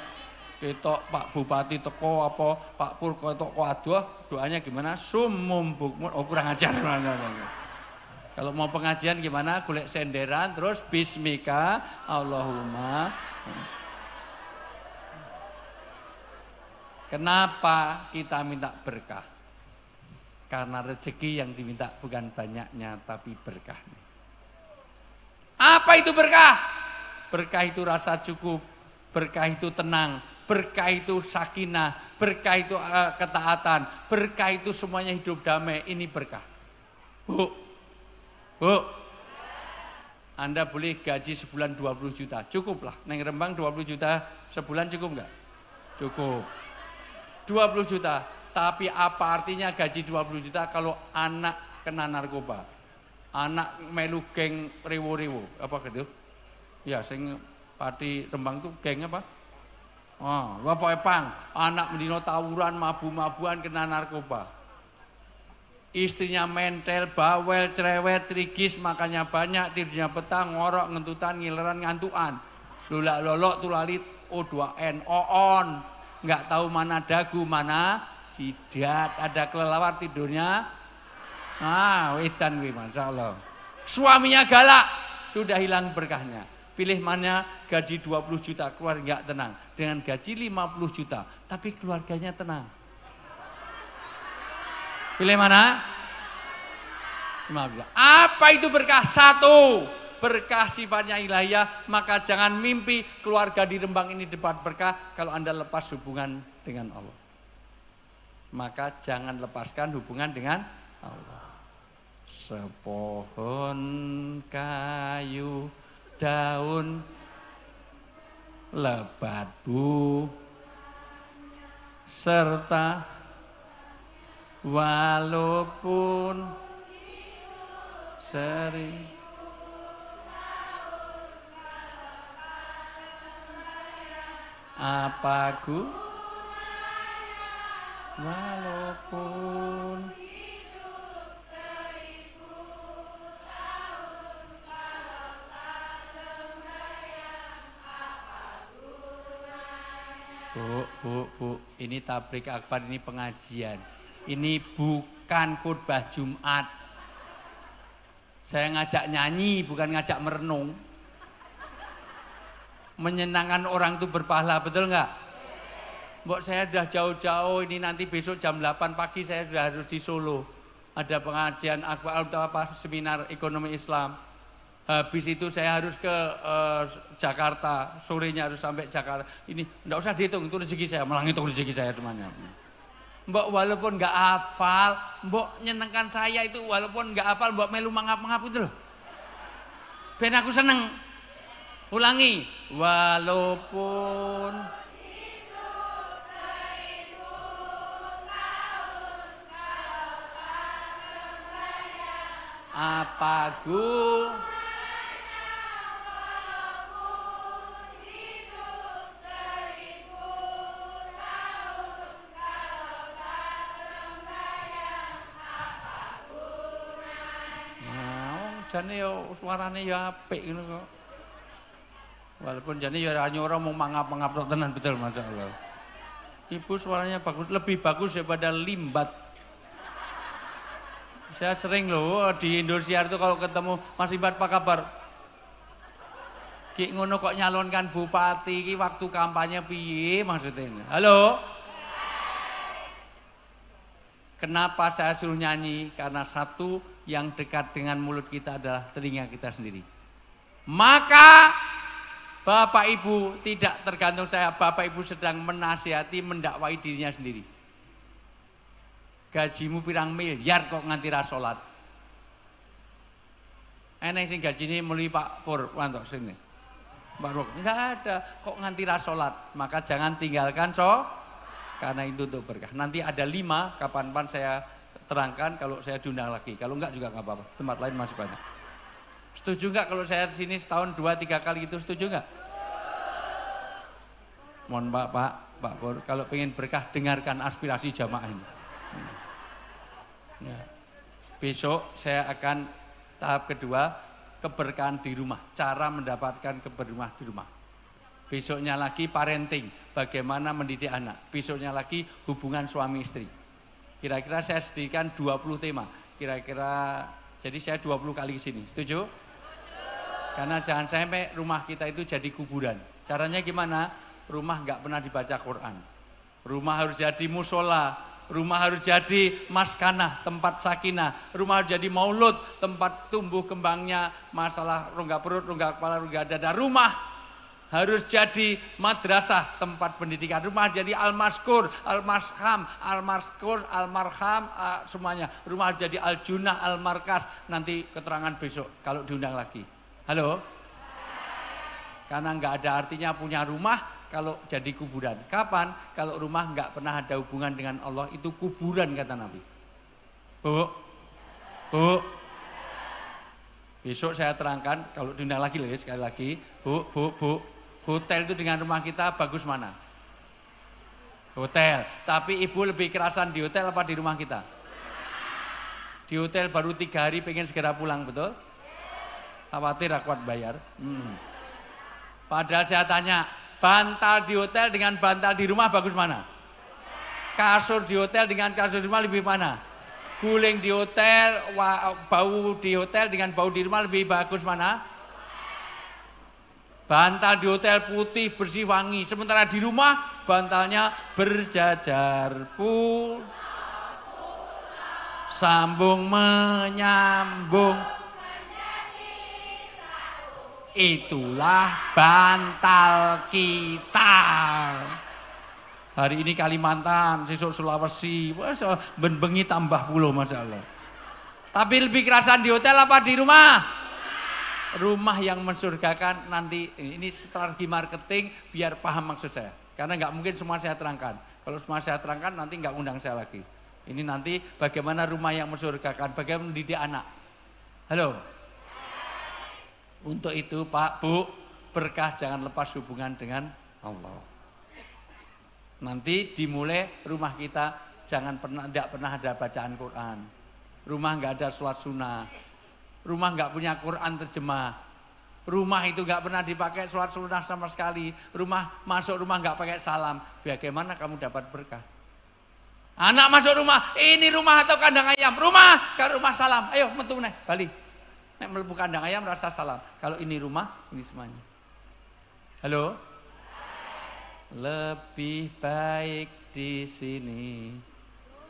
ketok Pak Bupati teko apa Pak Purko teko aduh, doanya gimana? Sumum bukmun. Oh kurang ajar. Kalau mau pengajian gimana? Golek senderan terus bismika Allahumma. Kenapa kita minta berkah? Karena rezeki yang diminta bukan banyaknya tapi berkahnya. Apa itu berkah? Berkah itu rasa cukup, berkah itu tenang, berkah itu sakinah, berkah itu ketaatan, berkah itu semuanya hidup damai. Ini berkah. Bu, Anda boleh gaji sebulan 20 juta, cukuplah. Neng Rembang 20 juta sebulan cukup enggak? Cukup. 20 juta, tapi apa artinya gaji 20 juta kalau anak kena narkoba? Anak melu geng riwo-riwo, apa gitu? Ya, sing Pati Rembang tuh geng apa? Oh, apa pang? Anak mendino tawuran, mabu-mabuan kena narkoba. Istrinya mentel, bawel, cerewet, trigis, makannya banyak, tidurnya petang, ngorok, ngentutan, ngileran, ngantuan. Lolak-lolok, tulalit, O2N, on. Nggak tahu mana dagu, mana jidat, ada kelelawar tidurnya. Wedan gue, Masya Allah. Suaminya galak, sudah hilang berkahnya. Pilih mana gaji 20 juta, keluar nggak tenang. Dengan gaji 50 juta, tapi keluarganya tenang. Pilih mana? 50 juta. Apa itu berkah? Satu, berkah sifatnya ilahiyah, maka jangan mimpi keluarga di Rembang ini dapat berkah kalau Anda lepas hubungan dengan Allah. Maka jangan lepaskan hubungan dengan Allah. Sepohon kayu daun lebat bu serta walaupun sering apa walaupun Bu, ini tablik akbar, ini pengajian. Ini bukan khutbah Jumat. Saya ngajak nyanyi, bukan ngajak merenung. Menyenangkan orang itu berpahala, betul nggak? Mbok saya sudah jauh-jauh, ini nanti besok jam 8 pagi saya sudah harus di Solo. Ada pengajian akbar atau apa seminar ekonomi Islam. Habis itu saya harus ke Jakarta, sorenya harus sampai Jakarta. Ini enggak usah dihitung, itu rezeki saya, malah itu rezeki saya semuanya. Mbok walaupun enggak hafal, mbok nyenengkan saya itu walaupun enggak hafal, mbok melu mangap-mangap itu loh. Ben aku seneng. Ulangi, walaupun apa jane yo suarane ya apik ngono kok. Walaupun jane ya hanya orang mau mangap-mangap tok tenan betul masyaallah. Ibu suaranya bagus, lebih bagus daripada Limbat. Saya sering loh di Indosiar itu kalau ketemu Mas Limbat apa kabar? Ki ngono kok nyalonkan bupati ki waktu kampanye piye maksudnya? Halo? Kenapa saya suruh nyanyi? Karena satu, yang dekat dengan mulut kita adalah telinga kita sendiri. Maka Bapak Ibu tidak tergantung saya, Bapak Ibu sedang menasihati, mendakwai dirinya sendiri. Gajimu pirang miliar kok nganti ra salat. Eneng sing gajine muli Pak Pur, wantok sini. Pak Ruk, enggak ada, kok nganti ra salat. Maka jangan tinggalkan karena itu untuk berkah. Nanti ada 5, kapan-kapan saya terangkan kalau saya diundang lagi. Kalau enggak juga enggak apa-apa. Tempat lain masih banyak. Setuju enggak kalau saya di sini setahun 2-3 kali itu, setuju enggak? Mohon Pak Pur, kalau pengen berkah dengarkan aspirasi jamaah ini. Ya. Besok saya akan tahap kedua, keberkahan di rumah. Cara mendapatkan keberkahan di rumah. Besoknya lagi parenting, bagaimana mendidik anak. Besoknya lagi hubungan suami istri. Kira-kira saya sediakan 20 tema. Kira-kira, jadi saya 20 kali kesini. Setuju? Karena jangan sampai rumah kita itu jadi kuburan. Caranya gimana? Rumah nggak pernah dibaca Quran. Rumah harus jadi musola. Rumah harus jadi maskanah, tempat sakinah. Rumah harus jadi maulud, tempat tumbuh kembangnya masalah rongga perut, rongga kepala, rongga dada. Rumah harus jadi madrasah, tempat pendidikan. Rumah jadi al-maskur, al-marham, al-maskur, al-marham, semuanya. Rumah harus jadi al-junah, al-markas. Nanti keterangan besok kalau diundang lagi. Halo? Karena nggak ada artinya punya rumah kalau jadi kuburan. Kapan? Kalau rumah nggak pernah ada hubungan dengan Allah, itu kuburan kata Nabi. Bu, besok saya terangkan kalau diundang lagi loh ya, sekali lagi. Bu, hotel itu dengan rumah kita bagus mana? Hotel. Tapi ibu lebih kerasan di hotel apa di rumah kita? Di hotel baru 3 hari pengen segera pulang, betul? Khawatir aku kuat bayar. Padahal saya tanya, bantal di hotel dengan bantal di rumah bagus mana? Kasur di hotel dengan kasur di rumah lebih mana? Guling di hotel, bau di hotel dengan bau di rumah lebih bagus mana? Bantal di hotel putih, bersih, wangi. Sementara di rumah bantalnya berjajar pun sambung menyambung. Itulah bantal kita. Hari ini Kalimantan, besok Sulawesi, benbengi tambah pulau masalah. Tapi lebih kerasan di hotel apa di rumah? Rumah yang mensurgakan. Nanti ini strategi marketing biar paham maksud saya. Karena nggak mungkin semua saya terangkan. Kalau semua saya terangkan nanti nggak undang saya lagi. Ini nanti bagaimana rumah yang mensurgakan, bagaimana mendidik anak. Halo. Untuk itu Pak, Bu, berkah jangan lepas hubungan dengan Allah. Nanti dimulai rumah kita tidak pernah ada bacaan Quran. Rumah nggak ada sholat sunnah. Rumah nggak punya Quran terjemah. Rumah itu nggak pernah dipakai sholat sunnah sama sekali. Masuk rumah nggak pakai salam. Bagaimana kamu dapat berkah? Anak masuk rumah, ini rumah atau kandang ayam? Rumah, ke rumah salam. Ayo metu nih, balik. Nek melebu kandang ayam rasa salam. Kalau ini rumah, ini semuanya. Halo? Lebih baik di sini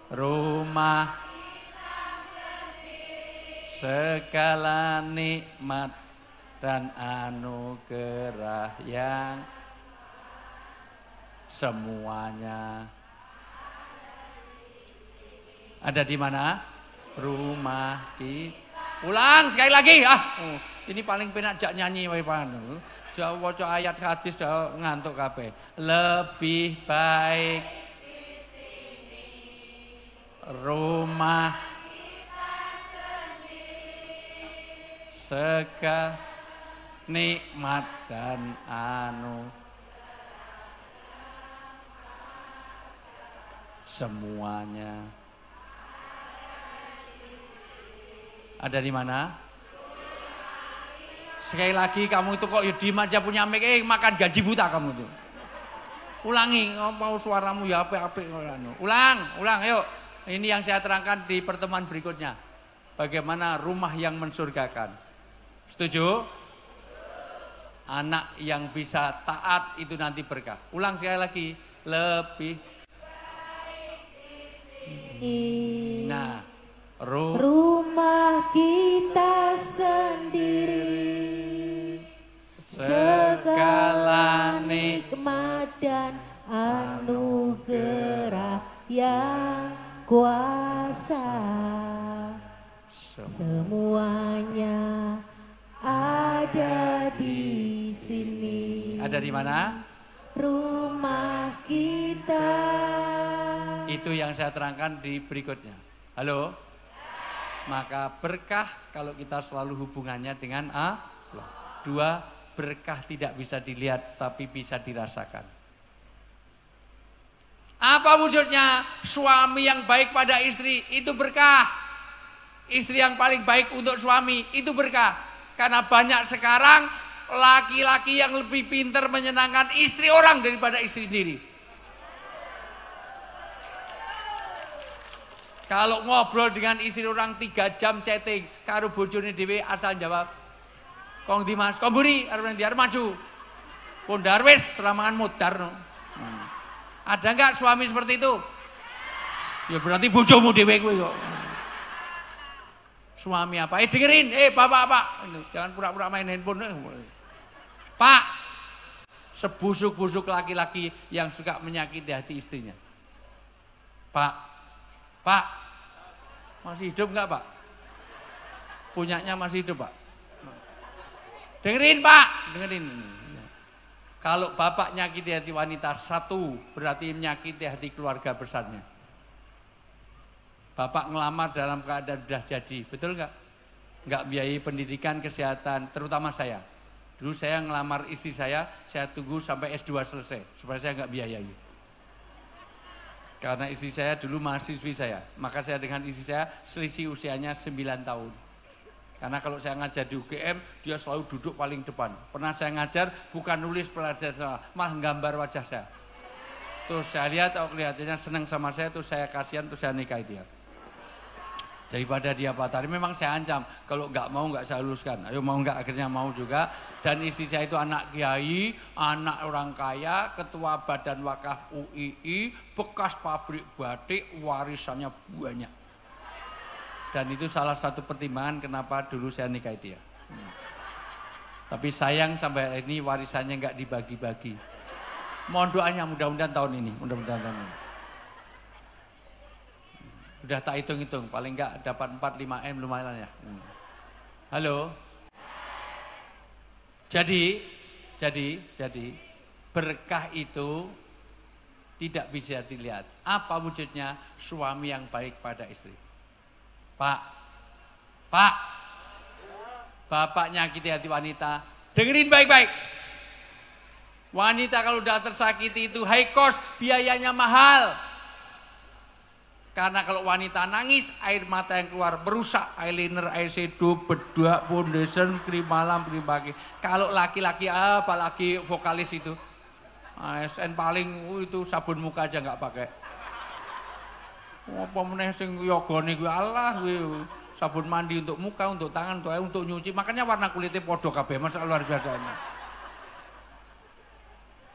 rumah segala nikmat dan anugerah yang semuanya ada di mana? Rumah kita. Ulang sekali lagi. Ini paling penak jak nyanyi wae panu. Jauh waca ayat hadis dah ngantuk kabeh. Lebih baik rumah segala nikmat dan semuanya ada di mana? Sekali lagi kamu itu kok diem aja punya mic, makan gaji buta kamu tuh. Ulangi, mau suaramu ya apik-apik. Ulang, yuk. Ini yang saya terangkan di pertemuan berikutnya. Bagaimana rumah yang mensurgakan. Setuju? Anak yang bisa taat itu nanti berkah. Ulang sekali lagi, lebih. Nah, rumah kita sendiri, segala nikmat dan anugerah yang kuasa, semuanya ada di sini. Ada di mana? Rumah kita. Itu yang saya terangkan di berikutnya. Halo? Maka berkah kalau kita selalu hubungannya dengan Allah. 2, berkah tidak bisa dilihat tapi bisa dirasakan. Apa wujudnya? Suami yang baik pada istri itu berkah. Istri yang paling baik untuk suami itu berkah. Karena banyak sekarang laki-laki yang lebih pintar menyenangkan istri orang daripada istri sendiri. Kalau ngobrol dengan istri orang 3 jam chatting, karo bojone dhewe asal jawab, "Kong di Mas, kong buri, arep ndi arep maju." Pondar wis ramangan modar no. Ada enggak suami seperti itu? Ya berarti bojomu dhewe kowe kok. Suami apa? Dengerin, bapak. Jangan pura-pura main handphone. Pak, sebusuk-busuk laki-laki yang suka menyakiti hati istrinya. Pak, masih hidup enggak Pak? Punyanya masih hidup Pak? Dengerin Pak, dengerin. Kalau bapak nyakiti hati wanita satu, berarti menyakiti hati keluarga besarnya. Bapak ngelamar dalam keadaan sudah jadi, betul nggak? Nggak biayai pendidikan, kesehatan, terutama saya. Dulu saya ngelamar istri saya tunggu sampai S2 selesai, supaya saya nggak biayai. Karena istri saya dulu mahasiswi saya, maka saya dengan istri saya selisih usianya 9 tahun. Karena kalau saya ngajar di UGM, dia selalu duduk paling depan. Pernah saya ngajar, bukan nulis pelajaran saya, malah gambar wajah saya. Terus saya lihat, kelihatannya senang sama saya, terus saya kasihan, terus saya nikahi dia. Daripada dia patari, memang saya ancam, kalau nggak mau nggak saya luluskan. Ayo mau nggak, akhirnya mau juga. Dan istri saya itu anak kiai, anak orang kaya, ketua badan wakaf UII, bekas pabrik batik, warisannya banyak. Dan itu salah satu pertimbangan kenapa dulu saya nikahi dia. Tapi sayang sampai hari ini warisannya nggak dibagi-bagi. Mohon doanya mudah-mudahan tahun ini, Udah tak hitung-hitung, paling enggak dapat 4-5 M lumayan ya. Halo. Jadi berkah itu tidak bisa dilihat. Apa wujudnya? Suami yang baik pada istri. Pak, bapak nyakiti hati wanita, dengerin baik-baik. Wanita kalau udah tersakiti itu high cost, biayanya mahal. Karena kalau wanita nangis, air mata yang keluar merusak eyeliner, eyeshadow, bedak, foundation, krim malam, krim pagi. Kalau laki-laki, apalagi vokalis itu, ASN paling itu sabun muka aja nggak pakai. Apa meneh sing yogane kuwi Allah kuwi sabun mandi untuk muka, untuk tangan, untuk nyuci. Makanya warna kulitnya podo kabeh, Mas, luar biasa.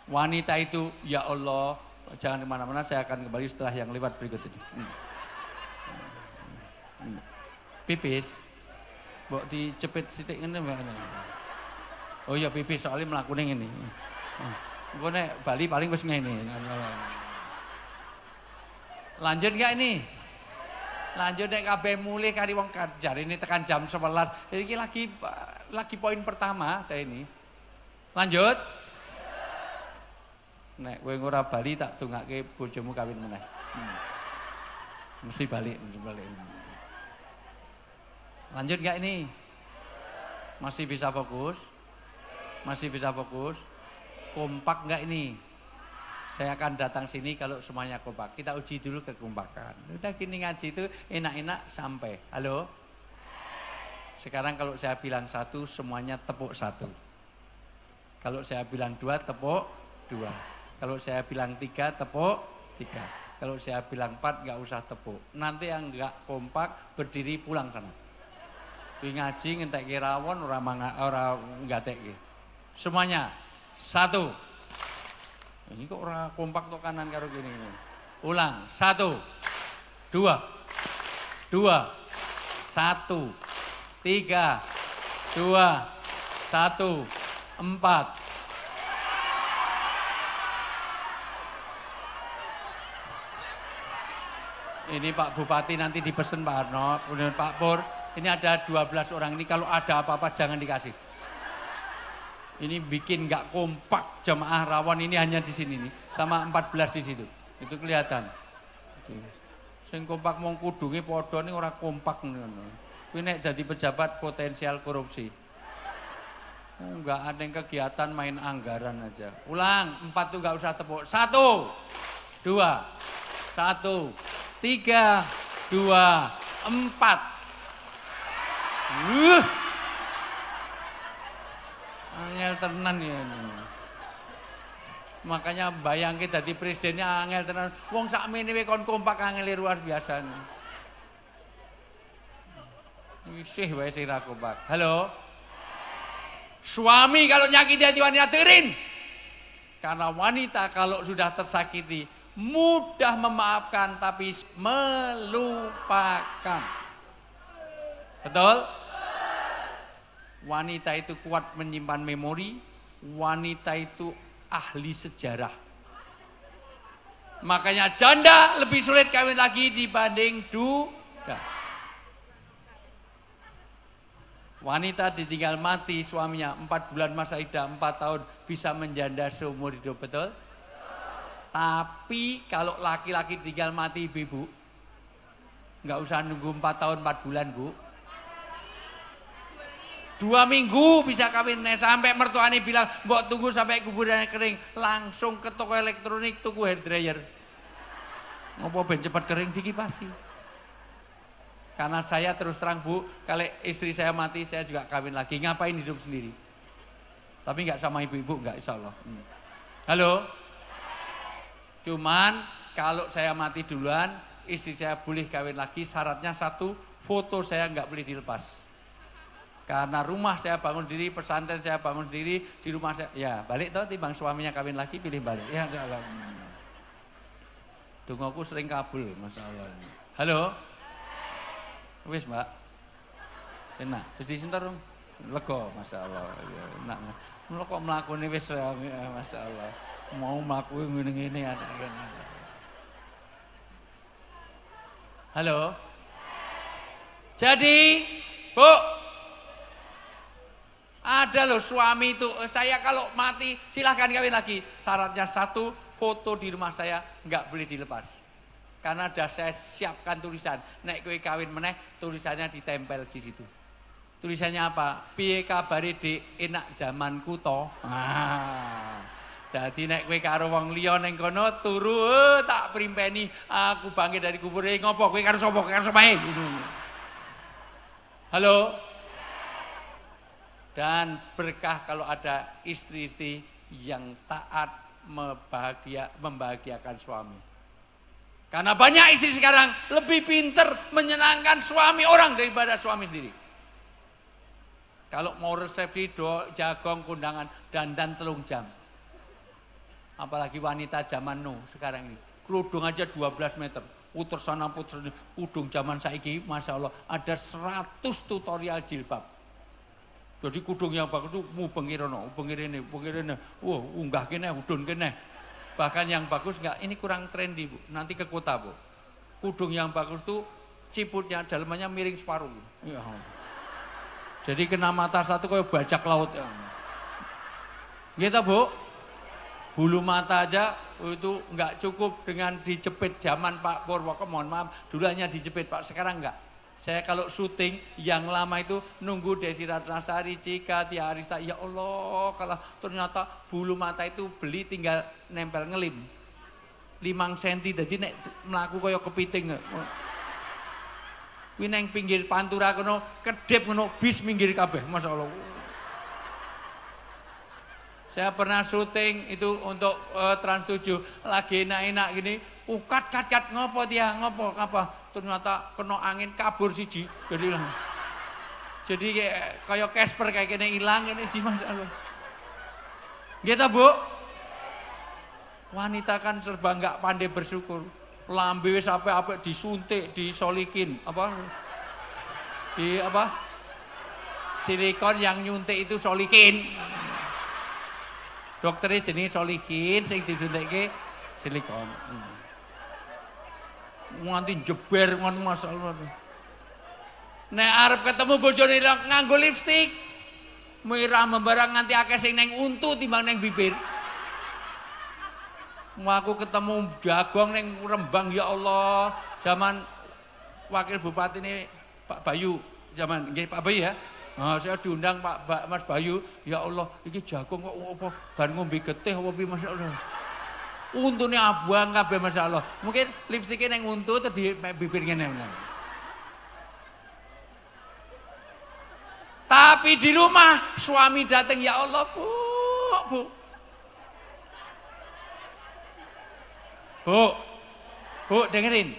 Wanita itu, ya Allah, jangan kemana-mana, saya akan kembali setelah yang lewat berikut ini. Pipis, mbok dicepit sithik ngene mbak. Oh iya pipis soalnya mlakune ngene. Engko nek Bali paling wis ngene. Lanjut enggak ini? Lanjut nek kabeh mulih kari wong jarine tekan jam 11. Iki lagi poin pertama saya ini. Lanjut. Nek kowe ora bali tak dongake bojomu kawin meneh. Mesti balik. Lanjut enggak ini? Masih bisa fokus? Kompak enggak ini? Saya akan datang sini kalau semuanya kompak. Kita uji dulu kekompakan. Udah gini ngaji itu enak-enak sampai. Halo? Sekarang kalau saya bilang 1, semuanya tepuk 1. Kalau saya bilang 2, tepuk 2. Kalau saya bilang 3, tepuk 3. Kalau saya bilang 4, nggak usah tepuk. Nanti yang nggak kompak berdiri pulang sana. Ngaji ngentek rawon ora nggatekke. Semuanya 1. Ini kok ora kompak tok kanan karo gini. Ulang. 1, 2, 1, 3, 2, 1, 4. Ini Pak Bupati nanti dipesen Pak Arno, kemudian Pak Pur, ini ada 12 orang ini, kalau ada apa-apa jangan dikasih. Ini bikin nggak kompak jemaah rawon ini hanya di sini nih, sama 14 di situ. Itu kelihatan. Sing kompak mong kudunge padha ning ora kompak ngono. Kuwi nek dadi pejabat potensial korupsi. Enggak ada yang kegiatan main anggaran aja. Ulang, 4 tuh nggak usah tepuk. 1, 2, 1, 3, 2, 4. angel tenan ya. Makanya bayangke dadi presidennya angel tenan. Wong sakmene wae kon kompak angel luar biasa. Isih wae sing ra kompak. Halo. Suami kalau nyakiti hati wanita dengerin. Karena wanita kalau sudah tersakiti mudah memaafkan tapi melupakan. Betul? Wanita itu kuat menyimpan memori, wanita itu ahli sejarah. Makanya janda lebih sulit kawin lagi dibanding duda. Wanita ditinggal mati suaminya 4 bulan masa idah, 4 tahun bisa menjanda seumur hidup, betul? Tapi kalau laki-laki tinggal mati ibu, nggak usah nunggu 4 tahun 4 bulan Bu. 2 minggu bisa kawin, sampai mertuane bilang mbok tunggu sampai kuburannya kering, langsung ke toko elektronik tuku hair dryer. Ngopo ben cepet kering dikipasi. Karena saya terus terang Bu, kalau istri saya mati saya juga kawin lagi, ngapain hidup sendiri. Tapi nggak sama ibu-ibu, nggak, insya Allah. Halo. Cuman kalau saya mati duluan, istri saya boleh kawin lagi, syaratnya satu, foto saya nggak boleh dilepas. Karena rumah saya bangun diri, pesantren saya bangun diri, di rumah saya, ya balik toh timbang suaminya kawin lagi, pilih balik. Ya insyaallah. Dongaku sering kabul, masyaallah. Halo. Wis Mbak. Enak, wis disentar dong. Lega, masyaallah. Ya, enak. Mula kok mlakune wis masyaallah. Mau mlaku ngene-ngene asaken. Halo. Jadi, Bu, ada loh suami itu, saya kalau mati silahkan kawin lagi. Syaratnya satu, foto di rumah saya nggak boleh dilepas. Karena sudah saya siapkan tulisan. Nek kowe kawin meneh, tulisannya ditempel di situ. Tulisannya apa? Piye kabare Dik, enak zamanku to. Jadi nek kowe karo wong liya ning kono turu tak primpeni aku bangkit dari kubur ngopo kowe karo sapa? Karo sapa? Halo. Dan berkah kalau ada istri-istri yang taat membahagiakan suami. Karena banyak istri sekarang lebih pinter menyenangkan suami orang daripada suami sendiri. Kalau mau resepsi jagong kondangan dandan 3 jam. Apalagi wanita zaman now sekarang ini. Kerudung aja 12 meter. Puter sana puter sini. Udung zaman saiki Masya Allah ada 100 tutorial jilbab. Jadi kudung yang bagus itu mubeng irono, ini. Wah, unggah kene, udun kene. Bahkan yang bagus enggak, ini kurang trendy Bu. Nanti ke kota Bu. Kudung yang bagus tuh ciputnya dalamannya miring separuh. Ya. Jadi kena mata satu kayak bajak laut. Ya. Gitu Bu. Bulu mata aja itu enggak cukup dengan dijepit zaman Pak Purwoko, mohon maaf, dulu hanya dijepit Pak, sekarang enggak. Saya kalau syuting yang lama itu nunggu Desi Ratnasari, Cika, Tia Arista. Ya Allah, kalau ternyata bulu mata itu beli tinggal nempel ngelim. 5 cm, jadi nek mlaku kaya kepiting. Kuwi nang pinggir pantura kono kedip ngono bis minggir kabeh, masyaallah. Saya pernah syuting itu untuk Trans 7, lagi enak-enak gini. Kat ngopo dia, ngopo apa? Ternyata kena angin kabur siji. Jadi kayak Casper kayak kene ilang ini ji masyaallah. Gitu Bu. Wanita kan serba enggak pandai bersyukur. Lambe wis apik-apik disuntik, disolikin, apa? Silikon yang nyuntik itu solikin. Dokternya jenis solikin, sing disuntikke silikon. Nganti jeber ngono masalah. Nek arep ketemu bojone nganggo lipstik, mirah membarang nganti akeh sing neng untu timbang neng bibir. Aku ketemu jagong neng Rembang ya Allah, zaman wakil bupati ini Pak Bayu, zaman nggih Pak Bayu ya. Nah, saya diundang Mas Bayu, ya Allah, iki jagong kok apa bar ngombe getih apa piye masyaallah. Untune abang kabeh masyaallah. Mungkin lipstiknya neng untu terus di bibir ngene. Tapi di rumah suami datang, ya Allah bu, bu, bu, bu dengerin.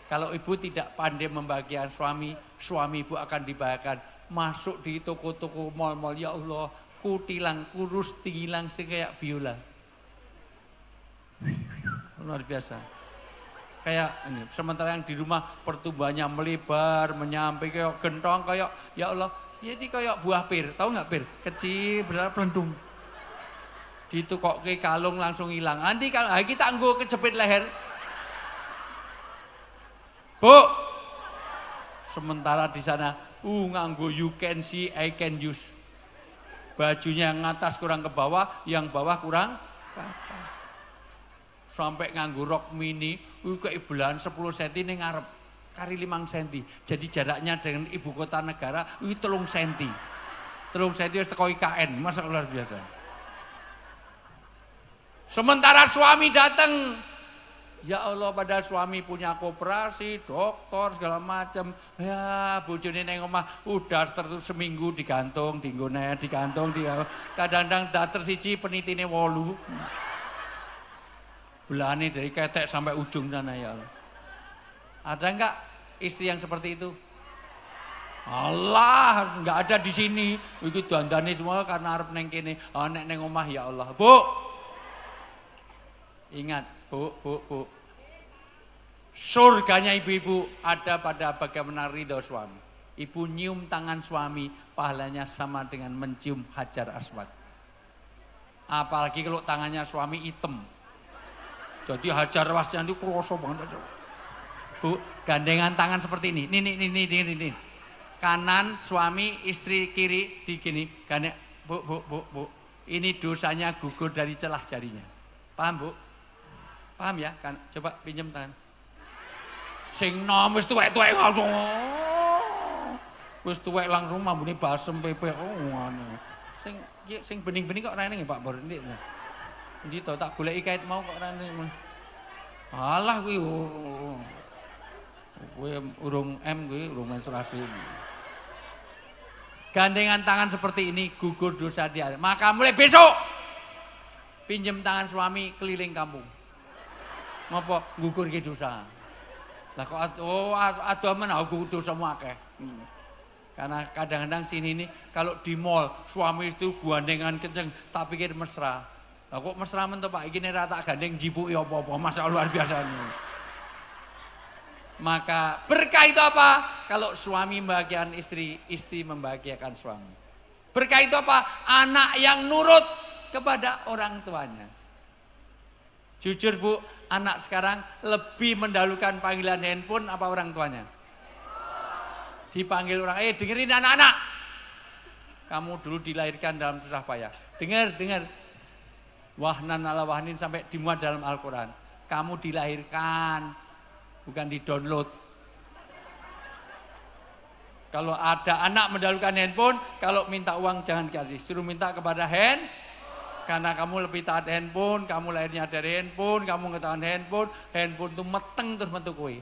Kalau ibu tidak pandai membahagiakan suami, suami ibu akan dibahagiakan. Masuk di toko-toko mal-mal, ya Allah, kutilang, kurus, tinggilang, kayak biola. Luar biasa. Kayak ini, sementara yang di rumah pertumbuhannya melebar, menyampai kayak gentong, kayak ya Allah, jadi kayak buah pir, tahu nggak pir? Kecil, berapa pelentung. Ditukok ke kalung langsung hilang. Nanti kalau kita anggo kejepit leher. Bu, sementara di sana, nganggo you can see, I can use. Bajunya yang atas kurang ke bawah, yang bawah kurang ke atas. Sampai nganggo rok mini, keibelan 10 cm ning ngarep, kari 5 cm. Jadi jaraknya dengan ibu kota negara, 3 cm. 3 cm wis teko IKN, masa luar biasa. Sementara suami datang, ya Allah, padahal suami punya koperasi, dokter segala macam. Ya, bojone neng omah udah terus seminggu digantung, dinggone, digantung, kadang-kadang dater siji penitine 8. Belani dari ketek sampai ujung sana, ya Allah. Ada enggak istri yang seperti itu? Allah, enggak ada di sini. Itu dandane semua karena arep neng kene, nek neng omah, ya Allah. Bu, ingat, bu, surganya ibu-ibu ada pada bagaimana ridho suami. Ibu nyium tangan suami, pahalanya sama dengan mencium Hajar Aswad. Apalagi kalau tangannya suami hitam. Jadi Hajar Aswad itu kroso banget. Bu, gandengan tangan seperti ini. Ini. Kanan suami, istri kiri di gini. Bu. Ini dosanya gugur dari celah jarinya. Paham, Bu? Paham ya? Kan coba pinjam tangan. Sing nom wis tuwek-tuwek langsung. Wis tuwek langsung mambune basem pepe ngono. Sing bening-bening kok rene Pak Bor ndik. Ndi to tak goleki kait mau kok rene. Alah kuwi. Kuwi urung kuwi urung menstruasi. Gandengan tangan seperti ini gugur dosa dia. Maka mulai besok pinjem tangan suami keliling kampung. Ngapa gugur ke dosa? Lah kok aduh men aku dosa akeh. Karena kadang-kadang sini ini kalau di mall suami itu gandengan kenceng tak pikir mesra. Lah kok mesra men to Pak, iki nek tak gandeng jipuki apa-apa, masa luar biasa ini. Maka berkah itu apa? Kalau suami membahagiakan istri, istri membahagiakan suami. Berkah itu apa? Anak yang nurut kepada orang tuanya. Jujur Bu, anak sekarang lebih mendahulukan panggilan handphone apa orang tuanya? Dipanggil orang, dengerin anak-anak. Kamu dulu dilahirkan dalam susah payah. Dengar. Wahnan ala wahnin sampai dimuat dalam Al-Quran. Kamu dilahirkan, bukan di-download. Kalau ada anak mendahulukan handphone, kalau minta uang jangan kasih. Suruh minta kepada karena kamu lebih taat handphone, kamu lahirnya dari handphone, kamu ngetahuan handphone itu meteng terus metu kowe.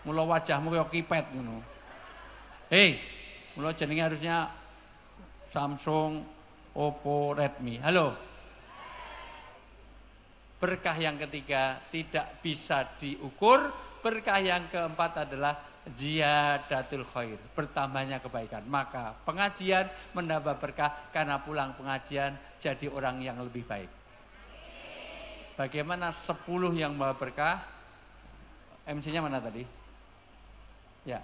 Mula wajahmu kayak kipet ngono. Mula jenenge harusnya Samsung, Oppo, Redmi. Halo. Berkah yang ketiga tidak bisa diukur. Berkah yang keempat adalah ziyadatul khair, bertambahnya kebaikan. Maka pengajian menambah berkah karena pulang pengajian jadi orang yang lebih baik. Bagaimana 10 yang membawa berkah? MC-nya mana tadi? Ya,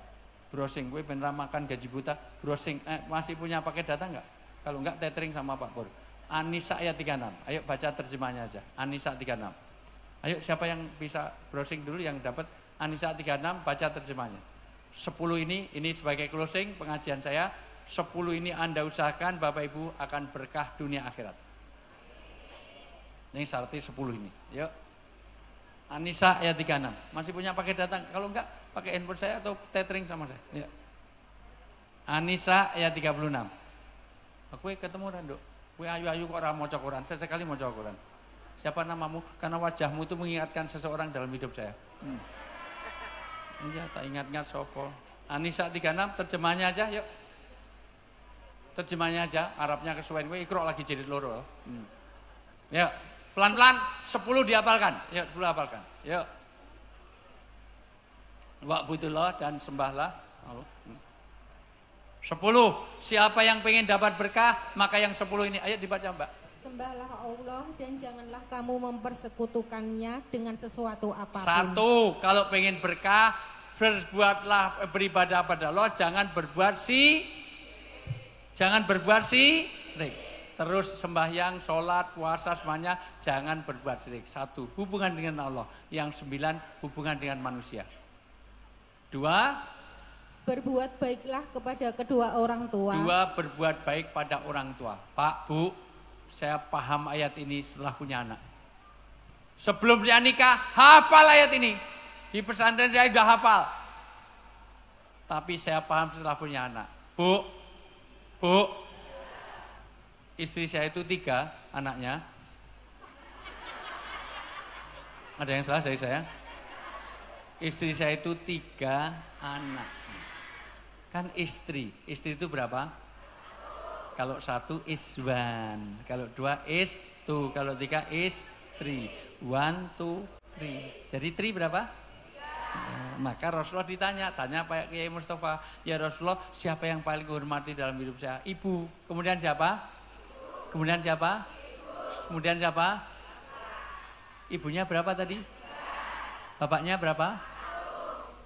browsing. Gue beneran makan gaji buta. Browsing. Masih punya paket data enggak? Kalau enggak, tethering sama Pak Pur. An-Nisa ayat 36. Ayo baca terjemahnya aja. An-Nisa 36. Ayo siapa yang bisa browsing dulu yang dapat An-Nisa 36, baca terjemahnya. 10 ini sebagai closing pengajian saya. 10 ini Anda usahakan Bapak Ibu akan berkah dunia akhirat. Ini syaratnya 10 ini. Yuk. An-Nisa ayat 36. Masih punya pakai datang? Kalau enggak pakai handphone saya atau tethering sama saya. Yuk. An-Nisa ayat 36. Aku ketemu Rando. Kowe ayu-ayu kok ora maca Quran. Sesekali maca Quran. Siapa namamu? Karena wajahmu itu mengingatkan seseorang dalam hidup saya. Iya, tak ingat-ingat sapa. An-Nisa 36 terjemahnya aja, yuk. Terjemahnya aja, Arabnya kesuwen kowe Iqra lagi jilid loro. Ya, pelan-pelan 10 dihafalkan. Ya, 10 hafalkan. Ya. Wa'budullah dan sembahlah Allah. 10. Siapa yang pengen dapat berkah, maka yang 10 ini. Ayo dibaca, Mbak. Sembahlah Allah dan janganlah kamu mempersekutukannya dengan sesuatu apapun. 1. Kalau pengen berkah, beribadah pada Allah, jangan berbuat syirik. Terus sembahyang, sholat, puasa semuanya jangan berbuat syirik. 1. Hubungan dengan Allah. Yang 9 hubungan dengan manusia. 2. Berbuat baiklah kepada kedua orang tua. 2. Berbuat baik pada orang tua. Pak, Bu, saya paham ayat ini setelah punya anak. Sebelum saya nikah, hafal ayat ini. Di pesantren saya sudah hafal. Tapi saya paham setelah punya anak. Bu, istri saya itu 3 anaknya. Ada yang salah dari saya? Istri saya itu 3 anak. Kan istri itu berapa? Kalau 1 is 1, kalau 2 is 2, kalau 3 is 3. 1, 2, 3. Jadi 3 berapa? Maka Rasulullah tanya Pak Kiai Mustafa, ya Rasulullah, siapa yang paling dihormati dalam hidup saya? Ibu. Kemudian siapa? Kemudian siapa? Kemudian siapa? Ibunya berapa tadi? Bapaknya berapa?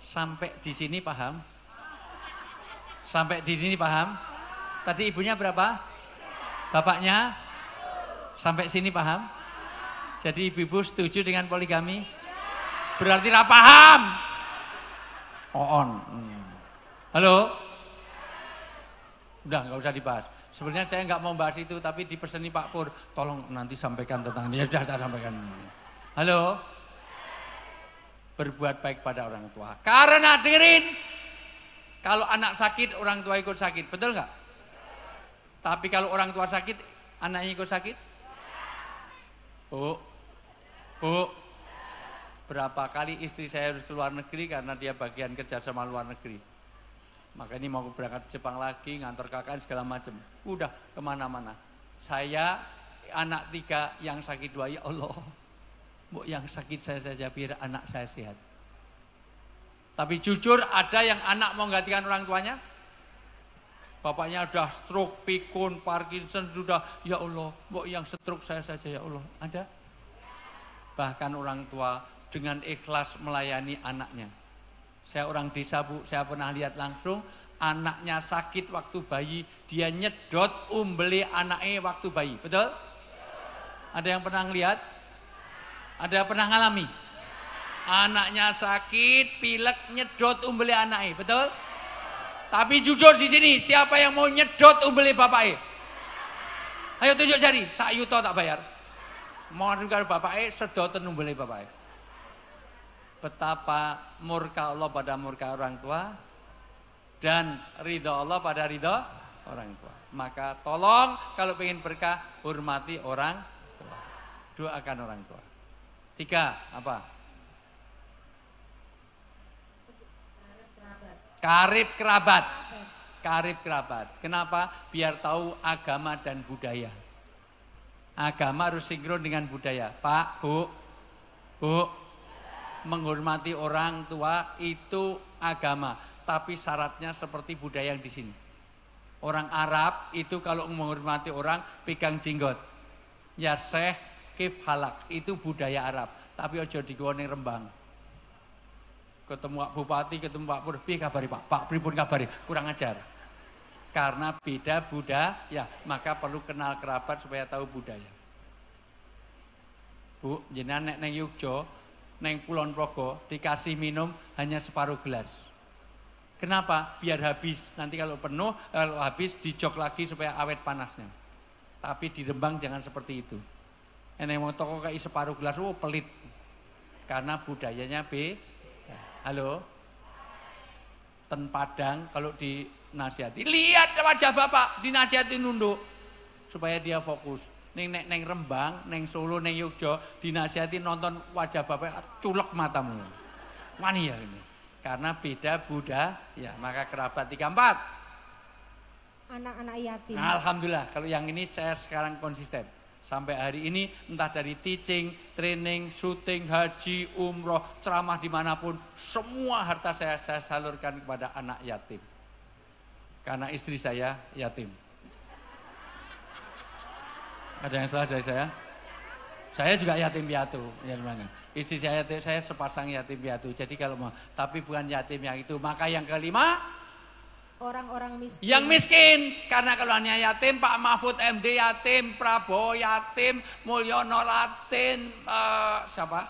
Sampai di sini paham? Sampai di sini paham? Tadi ibunya berapa? Bapaknya? Sampai sini paham? Jadi ibu-ibu setuju dengan poligami? Berarti ra paham. Halo? Udah nggak usah dibahas. Sebenarnya saya nggak mau bahas itu, tapi diperseni Pak Pur, tolong nanti sampaikan tentang ini. Ya sudah tak sampaikan. Halo? Berbuat baik pada orang tua. Karena dengerin, kalau anak sakit, orang tua ikut sakit, betul nggak? Tapi kalau orang tua sakit, anaknya ikut sakit? Bu, berapa kali istri saya harus keluar negeri karena dia bagian kerja sama luar negeri. Maka ini mau berangkat Jepang lagi, ngantor kakak segala macam. Udah kemana-mana. Saya anak 3 yang sakit 2, ya Allah. Bu, yang sakit saya saja biar anak saya sehat. Tapi jujur ada yang anak mau gantikan orang tuanya. Bapaknya udah stroke, pikun, Parkinson sudah. Ya Allah, bu yang stroke saya saja ya Allah. Ada? Bahkan orang tua dengan ikhlas melayani anaknya. Saya orang desa Bu, saya pernah lihat langsung anaknya sakit waktu bayi, dia nyedot umbeli anaknya waktu bayi, betul? Ada yang pernah lihat? Ada yang pernah ngalami? Anaknya sakit, pilek, nyedot umbeli anaknya, betul? Tapi jujur di sini, siapa yang mau nyedot umbeli bapaknya? Ayo tunjuk jari, sak yuto tak bayar. Mau juga bapaknya sedotan umbeli bapaknya. Betapa murka Allah pada murka orang tua dan ridha Allah pada ridha orang tua. Maka tolong kalau ingin berkah, hormati orang tua, doakan orang tua. 3, apa? Karib kerabat. Karib kerabat. Kenapa? Biar tahu agama dan budaya. Agama harus sinkron dengan budaya. Pak, Bu, menghormati orang tua itu agama, tapi syaratnya seperti budaya yang di sini. Orang Arab itu kalau menghormati orang pegang jenggot. Ya Syekh, kif halak, itu budaya Arab, tapi ojo digone Rembang. Ketemu Pak Bupati, ketemu Pak Pur, piye kabari Pak? Pak pripun kabari? Kurang ajar. Karena beda budaya, maka perlu kenal kerabat supaya tahu budaya. Bu, jenengan nek neng Yogyo, neng Kulon Progo dikasih minum hanya separuh gelas. Kenapa? Biar habis. Nanti kalau penuh, kalau habis dijok lagi supaya awet panasnya. Tapi di Rembang jangan seperti itu. Neng mau toko kayak separuh gelas, oh pelit. Karena budayanya Halo? Ten Padang kalau dinasihati, lihat wajah bapak, dinasihati nunduk supaya dia fokus. Neng Rembang, neng Solo, neng Yogyo dinasihati nonton wajah bapak, culek matamu. Wani ya ini. Karena beda budaya, ya maka kerabat 34. anak-anak yatim. Nah, alhamdulillah, kalau yang ini saya sekarang konsisten. Sampai hari ini entah dari teaching, training, syuting, haji, umroh, ceramah dimanapun, semua harta saya salurkan kepada anak yatim. Karena istri saya yatim. Ada yang salah dari saya? Saya juga yatim piatu, ya semuanya. Istri saya yatim, saya sepasang yatim piatu. Jadi kalau mau, tapi bukan yatim yang itu. Maka yang kelima, orang-orang miskin. yang miskin. Karena kalau hanya yatim, Pak Mahfud MD yatim, Prabowo yatim, Mulyono yatim, siapa?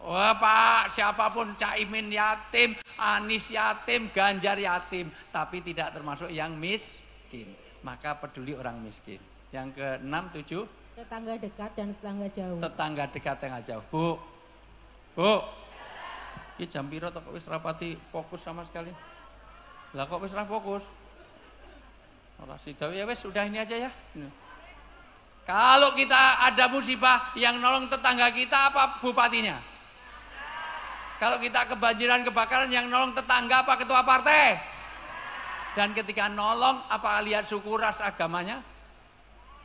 Wah, Pak, siapapun, Caimin yatim, Anies yatim, Ganjar yatim, tapi tidak termasuk yang miskin. Maka peduli orang miskin. Yang ke-6, 7, tetangga dekat dan tetangga jauh. tetangga dekat, tetangga jauh. Bu, ini jam piro kok wis rapati fokus sama sekali? Lah kok wis ra fokus? Ora sida ya wis, sudah ini aja ya. Kalau kita ada musibah, yang nolong tetangga kita apa bupatinya? Kalau kita kebanjiran kebakaran, yang nolong tetangga apa ketua partai? Dan ketika nolong, apa lihat suku ras agamanya?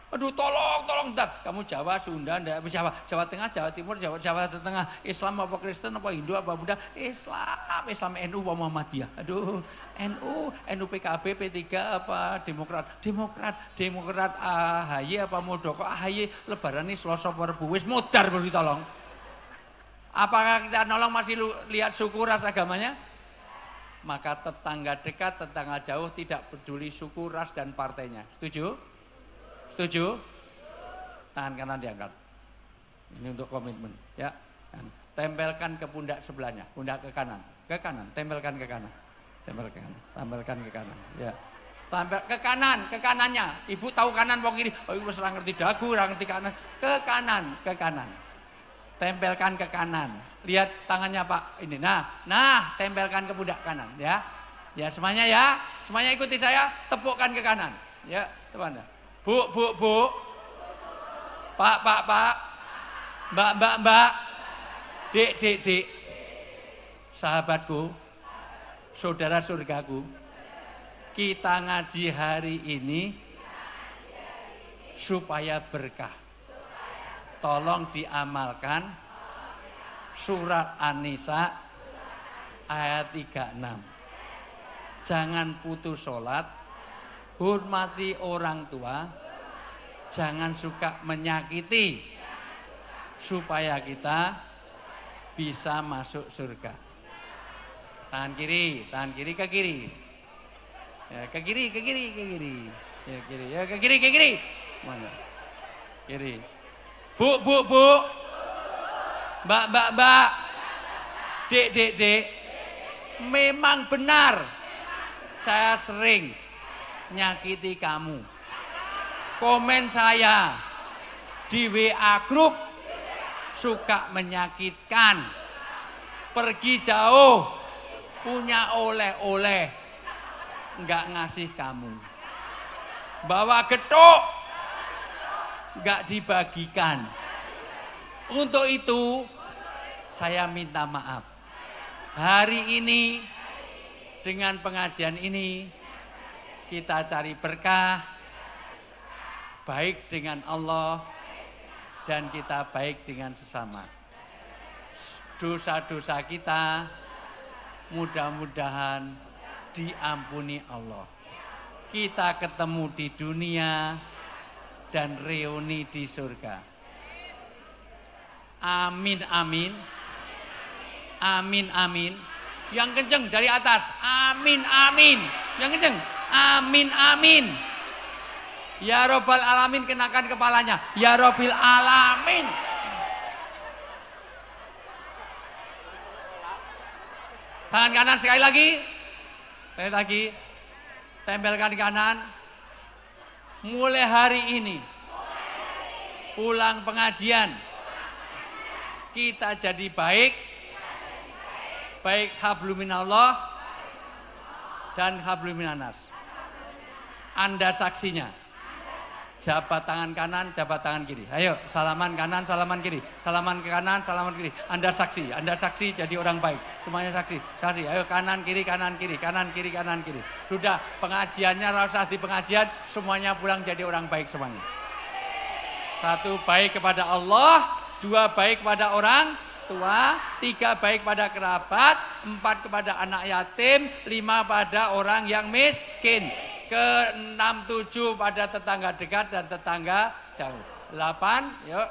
Aduh, tolong, ntar kamu Jawa, Sunda, ndak Jawa Tengah, Jawa Timur, Jawa Tengah, Islam apa Kristen apa Hindu apa Buddha? Islam NU apa Muhammadiyah? Aduh, NU PKB, P3 apa Demokrat AHY apa Muldoko AHY, lebaran ini Selasa Rabu wis modar baru ditolong. Apakah kita nolong masih lihat suku ras agamanya? Maka tetangga dekat, tetangga jauh tidak peduli suku, ras dan partainya. Setuju? Setuju? Tangan kanan diangkat. Ini untuk komitmen, ya. Tempelkan ke pundak sebelahnya, pundak ke kanan, tempelkan ke kanan, tempelkan ke kanan, ya. Tampil ke kanan, ke kanannya. Ibu tahu kanan mau kiri. Oh, ibu serang ngerti dagu, serang ngerti kanan. Ke kanan. Tempelkan ke kanan. Lihat tangannya Pak ini. Nah, tempelkan ke pundak kanan, ya. Ya semuanya ya, semuanya ikuti saya. Tepukkan ke kanan, ya, teman. Bu, Pak, Mbak, Dek, sahabatku, saudara surgaku, kita ngaji hari ini supaya berkah. Tolong diamalkan surat An-Nisa ayat 36. Jangan putus sholat, hormati orang tua, jangan suka menyakiti, supaya kita bisa masuk surga. Tangan kiri ke kiri. Ya, ke kiri. Ya, kiri. Ya, ke kiri. Mana? Kiri. Bu. Mbak. Dek. Memang benar. Saya sering nyakiti kamu. Komen saya di WA grup suka menyakitkan. Pergi jauh, punya oleh-oleh, enggak ngasih kamu. Bawa getuk, enggak dibagikan. Untuk itu saya minta maaf. Hari ini dengan pengajian ini kita cari berkah, baik dengan Allah dan kita baik dengan sesama. Dosa-dosa kita mudah-mudahan diampuni Allah. Kita ketemu di dunia dan reuni di surga. Amin. Yang kenceng dari atas. Amin. Yang kenceng. Amin. Ya Rabbal Alamin, kenakan kepalanya. Ya Rabbil Alamin. Tangan kanan sekali lagi. Tempelkan kanan. Mulai hari ini, pulang pengajian, kita jadi baik habluminallah dan habluminanas. Anda saksinya. jabat tangan kanan, jabat tangan kiri. Ayo, salaman kanan, salaman kiri. Salaman ke kanan, salaman kiri. Anda saksi jadi orang baik. Semuanya saksi. Ayo kanan, kiri, kanan, kiri. Kanan, kiri, kanan, kiri. Sudah, pengajiannya rasa di pengajian, semuanya pulang jadi orang baik semuanya. 1, baik kepada Allah. 2, baik kepada orang tua. 3, baik pada kerabat. 4, kepada anak yatim. 5, pada orang yang miskin. Ke-6, 7 pada tetangga dekat dan tetangga jauh. 8, yuk.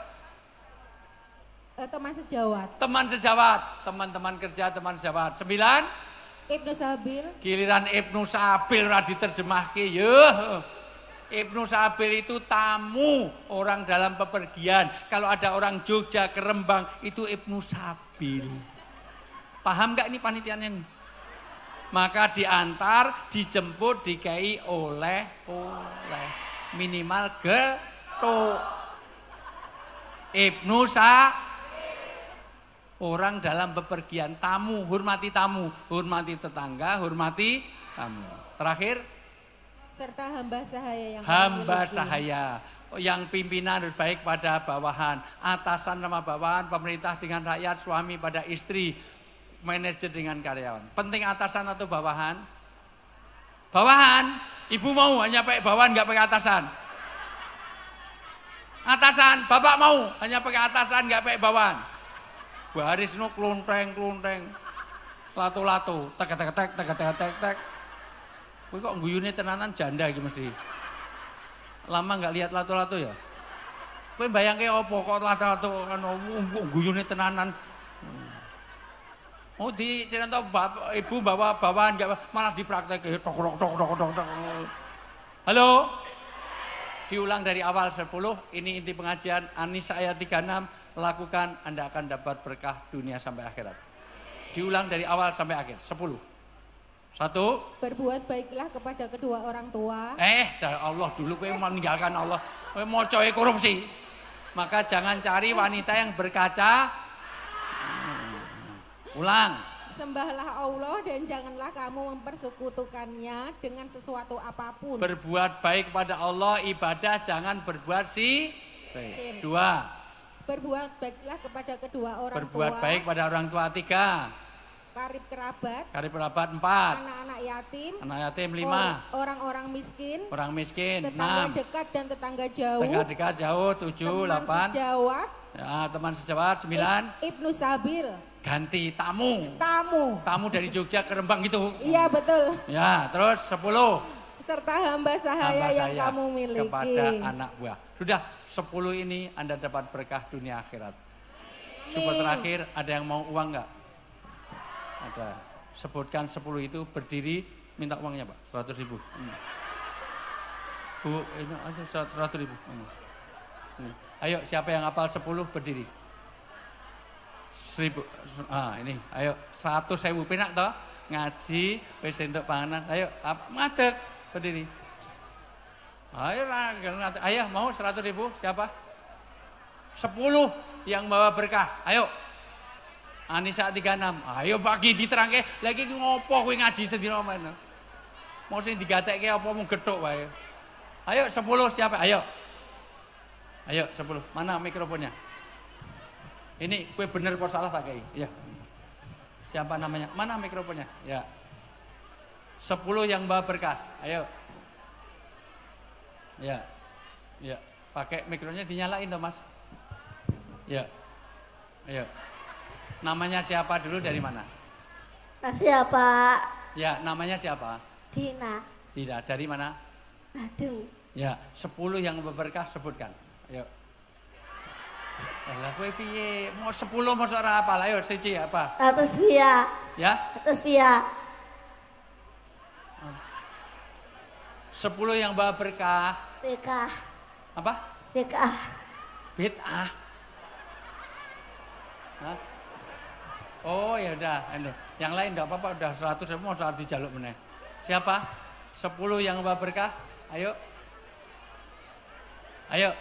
Teman sejawat. Teman sejawat, teman-teman kerja, teman sejawat. 9, Ibnu Sabil. Giliran Ibnu Sabil ora diterjemahke, yeuh. Ibnu Sabil itu tamu orang dalam bepergian. Kalau ada orang Jogja ke Rembang, itu Ibnu Sabil. Paham nggak ini panitianya ini? Maka diantar, dijemput, dikai oleh minimal getuk. Ibnu orang dalam bepergian, tamu, hormati tetangga, hormati tamu. Terakhir, serta hamba sahaya yang hamba sahaya. Yang pimpinan harus baik pada bawahan, atasan sama bawahan, pemerintah dengan rakyat, suami pada istri, manajer dengan karyawan. Penting atasan atau bawahan? Bawahan. Ibu mau hanya pakai bawahan, nggak pakai atasan. Atasan, bapak mau hanya pakai atasan, nggak pakai bawahan. Baris nu klunteng, lato-lato, tek. Kowe kok guyune tenanan janda iki mesti. Lama nggak lihat lato-lato ya? Kowe bayangke opo kok lato-lato guyune tenanan. Oh di cerita bapak ibu bawa bawaan malah dipraktek tok. Halo. Diulang dari awal 10, ini inti pengajian An-Nisa ayat 36, lakukan Anda akan dapat berkah dunia sampai akhirat. Diulang dari awal sampai akhir 10. 1. Berbuat baiklah kepada kedua orang tua. Dari Allah dulu kowe meninggalkan Allah, kowe mocoe korupsi. Maka jangan cari wanita yang berkaca. Ulang. Sembahlah Allah dan janganlah kamu mempersekutukannya dengan sesuatu apapun. Berbuat baik pada Allah, ibadah, jangan berbuat baik. 2. Berbuat baiklah kepada kedua orang tua. Berbuat baik pada orang tua. 3. Karib kerabat. 4. Anak-anak yatim. 5. Orang-orang miskin. 6. Tetangga dekat dan tetangga jauh. 7. 8. Teman sejawat. Ya, teman sejawat. 9. Ibnu Sabil. Ganti tamu dari Jogja ke Rembang gitu. Iya betul. Ya, terus 10. Serta hamba sahaya yang kamu miliki kepada anak buah. Sudah 10 ini Anda dapat berkah dunia akhirat. Sebut terakhir, ada yang mau uang enggak? Ada. Sebutkan 10 itu, berdiri, minta uangnya Pak, 100.000. Bu, ini ada 100.000. Ayo, siapa yang hafal 10 berdiri? 1.000. Ini, ayo 100.000 penak toh ngaji wis entuk panganan. Ayo ngadeg berdiri. Ayo mau 100.000 siapa? 10 yang bawa berkah. Ayo. An-Nisa 36. Ayo bagi diterangke lagi ngopo kowe ngaji sedina men. Mau sing digatekke apa mung gethuk wae. Ayo 10 siapa? Ayo. Ayo 10. Mana mikrofonnya? Ini kue bener apa salah tak kei? Ya. Siapa namanya? Mana mikrofonnya? Ya. 10 yang bawa berkah. Ayo. Ya. Ya. Pakai mikrofonnya dinyalain toh Mas. Ya. Ayo. Namanya siapa dulu, dari mana? Siapa? Ya, namanya siapa? Dina. Dina, dari mana? Badung. Ya, 10 yang berkah sebutkan. Ayo. Lah kowe piye? Mau 10 mosok ora hafal. Ayo siji apa? Atas via. Ya? Atas via. 10 yang bawa berkah. Bekah. Apa? Bekah. Bid'ah. Hah? Oh ya udah, yang lain enggak apa-apa, udah 100 mau saat dijaluk meneh. Siapa? 10 yang bawa berkah. Ayo. Ayo.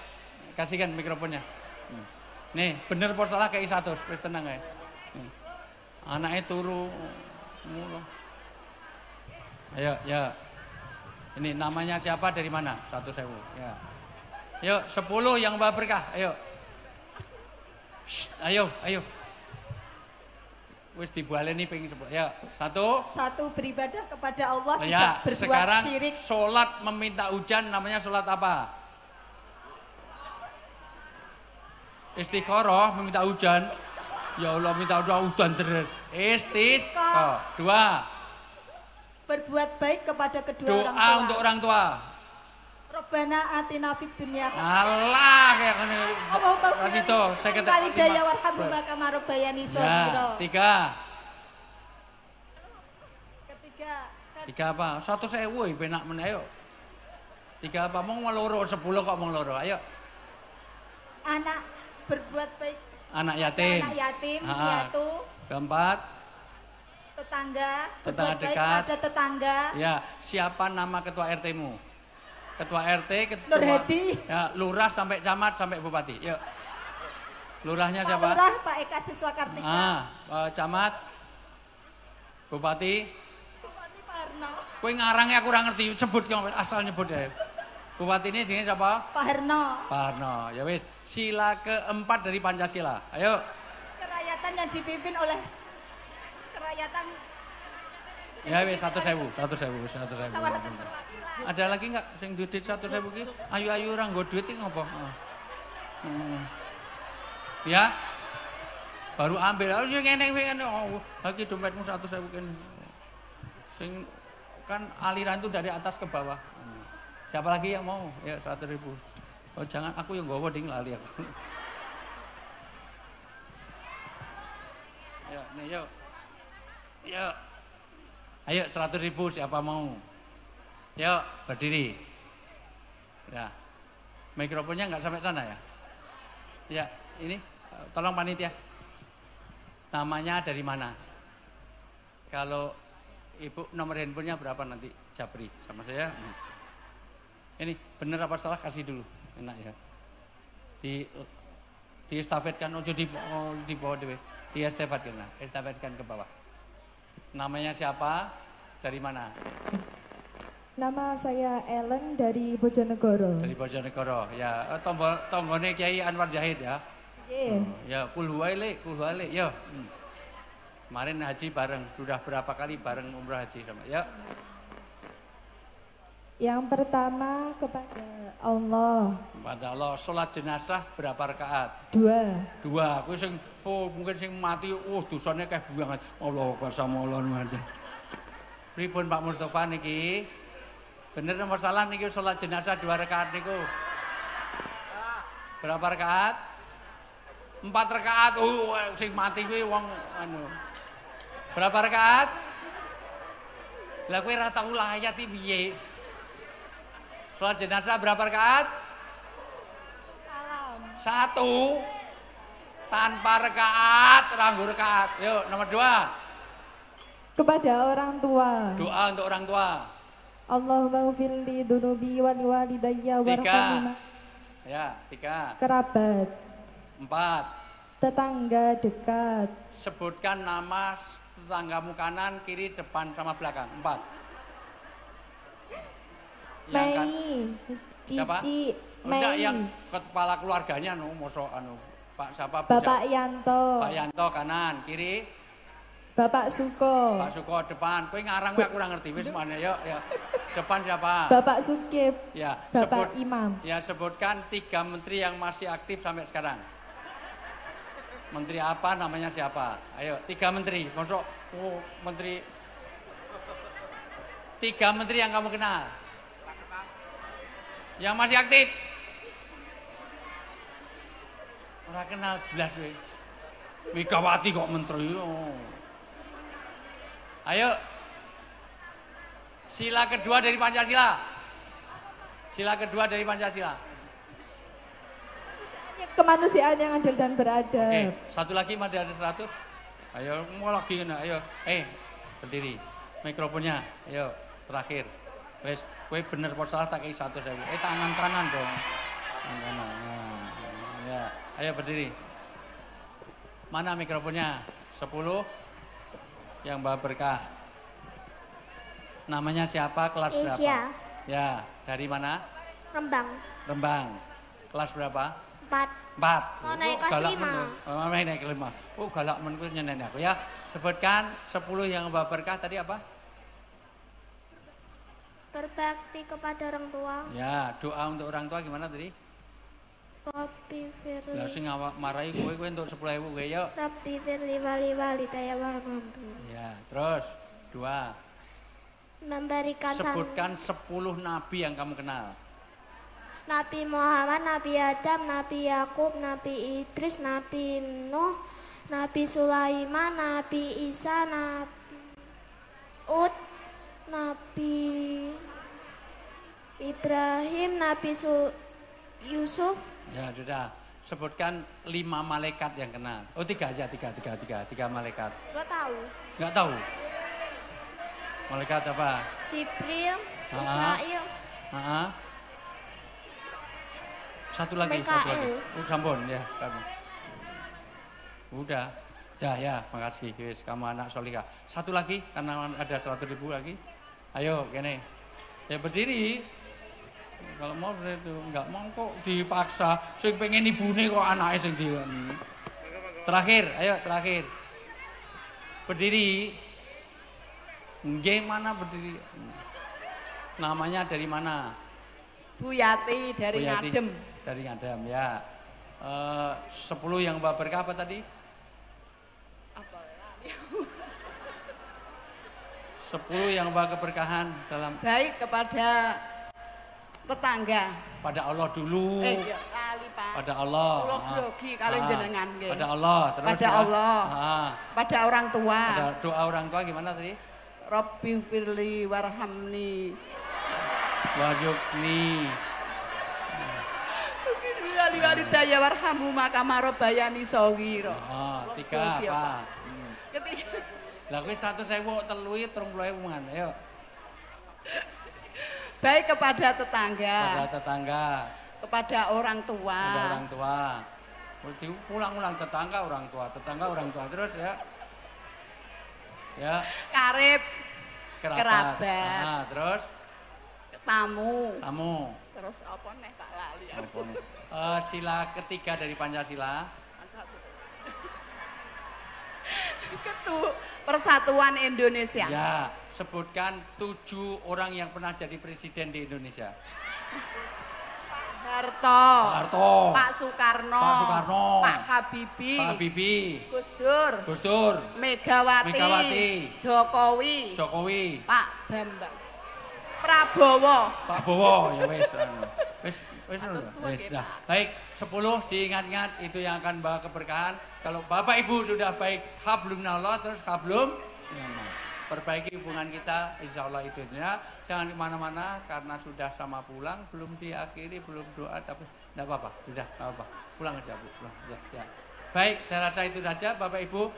Kasihkan mikrofonnya. Nih, bener apa salah kayak 100, wis tenang ae. Anaknya turu mulu. Ayo, ya. Ini namanya siapa, dari mana? 1.000. Ya. Yuk, 10 yang bawa berkah. Ayo. Shh, ayo. Wis dibaleni ping 10. Ya, 1. Satu, beribadah kepada Allah, Ya, tidak berbuat sekarang syirik. sholat meminta hujan namanya sholat apa? Istikharah meminta hujan. Ya Allah, minta hujan terus. Oh, 2. Berbuat baik kepada kedua Doa orang tua. untuk orang tua. Robbana atina fid dunya Allah kayak gini. Rasito, saya kata walidayya warhamhuma kama rabbayani shaghira. Ya, 3. Ketiga, 3 apa? 100.000 penak men ayo. 3 apa? Mong loro 10 kok mong loro. Ayo. anak berbuat baik Anak yatim. anak yatim, Ha-ha. piatu, Keempat, tetangga, Tetangga berbuat baik dekat. pada tetangga. ya, siapa nama ketua RT-mu? Ketua RT, ketua Nur Hedi. Ya, lurah sampai camat sampai bupati. Yuk. Lurahnya Pak siapa? Lurah, Pak Eka Siswa Kartika. Camat, bupati. Bupati Pak Harno. Kowe ngarangnya aku ora ngerti, sebut kok asal nyebut ya. Bupati ini jenenge siapa? Pak Harno. Pak Harno. Ya wis, sila keempat dari Pancasila. Ayo. Kerakyatan yang dipimpin oleh kerakyatan. Ya wis 100.000. Musyawarah perwakilan. Ada lagi enggak sing duit 100.000 ki? Ayu-ayu ora nggo duit iki ngopo? Ya. Baru ambil. Harus sing ngene ngene. Oh, lagi dompetmu 100.000 kene. Sing kan aliran itu dari atas ke bawah. Siapa lagi yang mau? Ya 100.000. Oh jangan, aku yang nggawa ding lali aku. Ya, nih yuk. Yuk. Ayo 100.000 siapa mau? Yuk, berdiri. Ya. Mikrofonnya nggak sampai sana ya? Ya, ini tolong panitia. Namanya dari mana? Kalau ibu nomor handphonenya berapa nanti? Japri sama saya. Ini bener apa salah kasih dulu. Enak ya. Di estafetkan ojo di bawah dewe. Di estafetkan ke bawah. Namanya siapa? Dari mana? Nama saya Ellen dari Bojonegoro. Dari Bojonegoro. Ya, tonggone Kiai Anwar Zahid ya. Ya, kulhuwaile. Yo. Kemarin haji bareng, sudah berapa kali bareng umrah haji sama. Ya. Yang pertama kepada Allah. Kepada Allah, sholat jenazah berapa rakaat? 2. 2. Kowe sing mungkin sing mati, dosane kayak banget. Allah sama Allah nuwun. Pripun Pak Mustofa niki? Bener nomor salah niki sholat jenazah 2 rakaat niku. Berapa rakaat? 4 rakaat. Sing mati kuwi wong anu. Berapa rakaat? Lah kowe ora tau layat iki piye? Sholat jenazah berapa rakaat? Salam. 1. Tanpa rakaat, ranggo rakaat. Yuk, nomor 2. Kepada orang tua. Doa untuk orang tua. Allahumma ghfirli dunubi wa liwalidayya 3. warhamhuma. Ya, 3. Kerabat. 4. Tetangga dekat. Sebutkan nama tetanggamu kanan, kiri, depan, sama belakang. 4. Mei. Siapa? Cici. Enggak, Mei. yang kepala keluarganya mosok Pak siapa? Bapak Yanto. Pak Yanto kanan, kiri. Bapak Suko. Pak Suko depan. Kowe ngarang aku kurang ngerti wis mana yuk ya. Depan siapa? Bapak Sukip. Ya, Bapak Imam. Ya, sebutkan 3 menteri yang masih aktif sampai sekarang. Menteri apa, namanya siapa? Ayo, 3 menteri. Masuk menteri 3 menteri yang kamu kenal. Yang masih aktif. Ora kenal belas we. Megawati kok menteri. Ayo. Sila kedua dari Pancasila. Sila kedua dari Pancasila. Kemanusiaan yang adil dan beradab. Oke, satu lagi masih ada 100. Ayo, mau lagi kena. Ayo. Berdiri. Mikrofonnya. Ayo, terakhir. Wes, kowe bener apa salah tak kei 100.000. Tangan kanan dong. Tangan kanan. Ya. Ayo berdiri. Mana mikrofonnya? 10. Yang bawa berkah. Namanya siapa? Kelas berapa? Asia. Ya, dari mana? Rembang. Rembang. Kelas berapa? 4. 4. Mau naik kelas 5. Oh, naik kelas 5. Oh, galak men kuwi nyeneni aku ya. Sebutkan 10 yang membawa berkah tadi apa? Berbakti kepada orang tua. Ya, doa untuk orang tua gimana tadi? Rabbi firli. Lah sing awak marahi kowe untuk 10.000 kowe yuk. Rabbi firli wali warhamhu. Ya, terus 2. Memberikan Sebutkan 10 nabi yang kamu kenal. Nabi Muhammad, Nabi Adam, Nabi Yakub, Nabi Idris, Nabi Nuh, Nabi Sulaiman, Nabi Isa, Nabi Ud, Nabi Ibrahim, Nabi Yusuf. Ya, sudah. Sebutkan 5 malaikat yang kenal. Oh, 3 aja, 3 malaikat. Gak tahu. Enggak tahu. Malaikat apa? Jibril, Israel, Satu lagi. Oh, sampun ya, kamu. Udah. Ya, makasih. Wis, kamu anak solihah. Satu lagi karena ada 100.000 lagi. Ayo, kene. Ya berdiri. Kalau mau itu enggak mau kok dipaksa. Sing pengen ibune kok anake sing di. Terakhir, ayo terakhir. Berdiri. Gimana berdiri? Namanya dari mana? Bu Yati dari Ngadem. Dari Ngadem ya. 10 yang bawa berkah apa tadi? Apa? 10 yang bawa keberkahan dalam baik kepada tetangga. Pada Allah dulu. Iya, kali Pak. Pada Allah. Kula grogi kali jenengan nggih. Pada Allah terus. Pada ya. Allah. Pada orang tua. Pada doa orang tua gimana tadi? Rabbi firli warhamni Wajukni. Mungkin wali walidaya warhamu maka marobbayani shaghira. 3 apa? Ketiga. Lah kowe 100.000 telui 30.000 man. Ayo. Baik kepada tetangga. Pada tetangga. Kepada orang tua. Pada orang tua. Pulang-ulang tetangga orang tua terus ya. Ya. Karib. Kerabat. Terus tamu. Terus apa nih Pak lali? Sila ketiga dari Pancasila. Persatuan Indonesia. Ya, sebutkan 7 orang yang pernah jadi presiden di Indonesia. Harto. Pak Soekarno. Pak Habibie. Gus Dur. Megawati. Jokowi. Pak Bambang. Prabowo ya wis. Wis dah. Baik, 10 diingat-ingat itu yang akan bawa keberkahan. Kalau Bapak Ibu sudah baik hablum minallah terus hablum minannas. Perbaiki hubungan kita, insya Allah itu ya. Jangan kemana-mana karena sudah sama pulang, belum diakhiri, belum doa, tapi tidak apa-apa, sudah tidak apa-apa. Pulang aja Bu, pulang. Ya. Baik, saya rasa itu saja Bapak Ibu.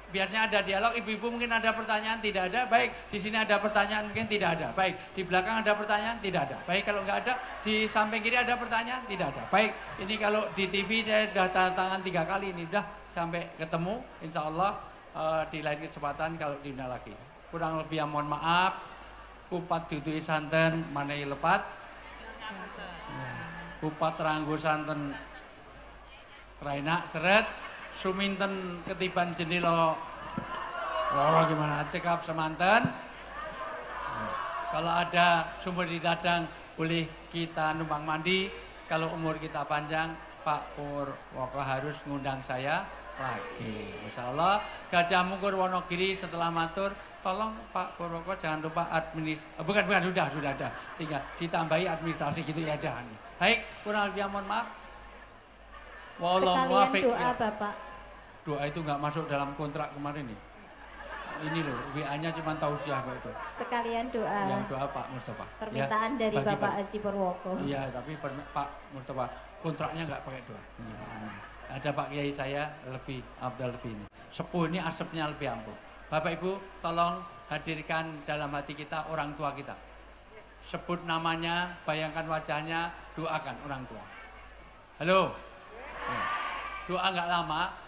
Biasanya ada dialog, ibu-ibu mungkin ada pertanyaan, tidak ada. Baik, di sini ada pertanyaan, mungkin tidak ada. Baik, di belakang ada pertanyaan, tidak ada. Baik, kalau nggak ada, di samping kiri ada pertanyaan, tidak ada. Baik, ini kalau di TV saya sudah tanda tangan 3 kali, ini sudah sampai ketemu, insya Allah di lain kesempatan kalau diundang lagi. Kurang lebih yang mohon maaf, kupat dudui santen manai lepat, kupat ranggo santen raina seret, suminten ketiban jenilo loro gimana cekap semanten. Kalau ada sumber di dadang boleh kita numpang mandi. Kalau umur kita panjang Pak Purwoko harus ngundang saya lagi. Insya Allah Gajah Mungkur Wonogiri setelah matur tolong Pak Purwoko jangan lupa bukan sudah ada, tinggal ditambahi administrasi gitu ya dah. Baik, kurang lebih mohon maaf. Sekalian doa Bapak. Doa itu nggak masuk dalam kontrak kemarin nih. Ini loh, WA-nya cuma tausiah itu. Sekalian doa. Ya, doa Pak Mustafa. Permintaan ya, dari Bapak Haji Purwoko. Iya, tapi Pak Mustafa kontraknya nggak pakai doa. Ada Pak Kiai saya lebih afdal lebih ini. Sepuh ini asapnya lebih ampuh. Bapak Ibu, tolong hadirkan dalam hati kita orang tua kita. Sebut namanya, bayangkan wajahnya, doakan orang tua. Halo. Doa nggak lama.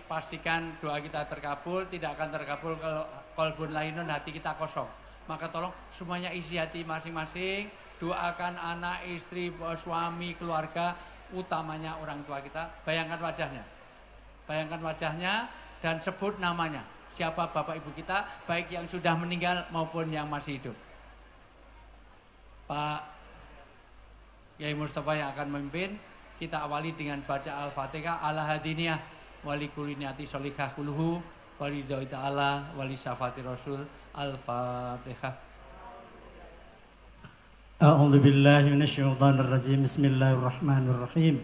Pastikan doa kita terkabul, tidak akan terkabul kalau qalbun lainun, hati kita kosong. Maka tolong semuanya isi hati masing-masing, doakan anak, istri, suami, keluarga, utamanya orang tua kita. Bayangkan wajahnya. Bayangkan wajahnya dan sebut namanya. Siapa bapak ibu kita, baik yang sudah meninggal maupun yang masih hidup. Pak Yai Mustafa yang akan memimpin, kita awali dengan baca Al-Fatihah ala hadiniyah wali kuliniati solikah kuluhu wali doi ta'ala wali syafati rasul. Al-Fatihah. A'udzu billahi minasyaitonir rajim. Bismillahirrahmanirrahim.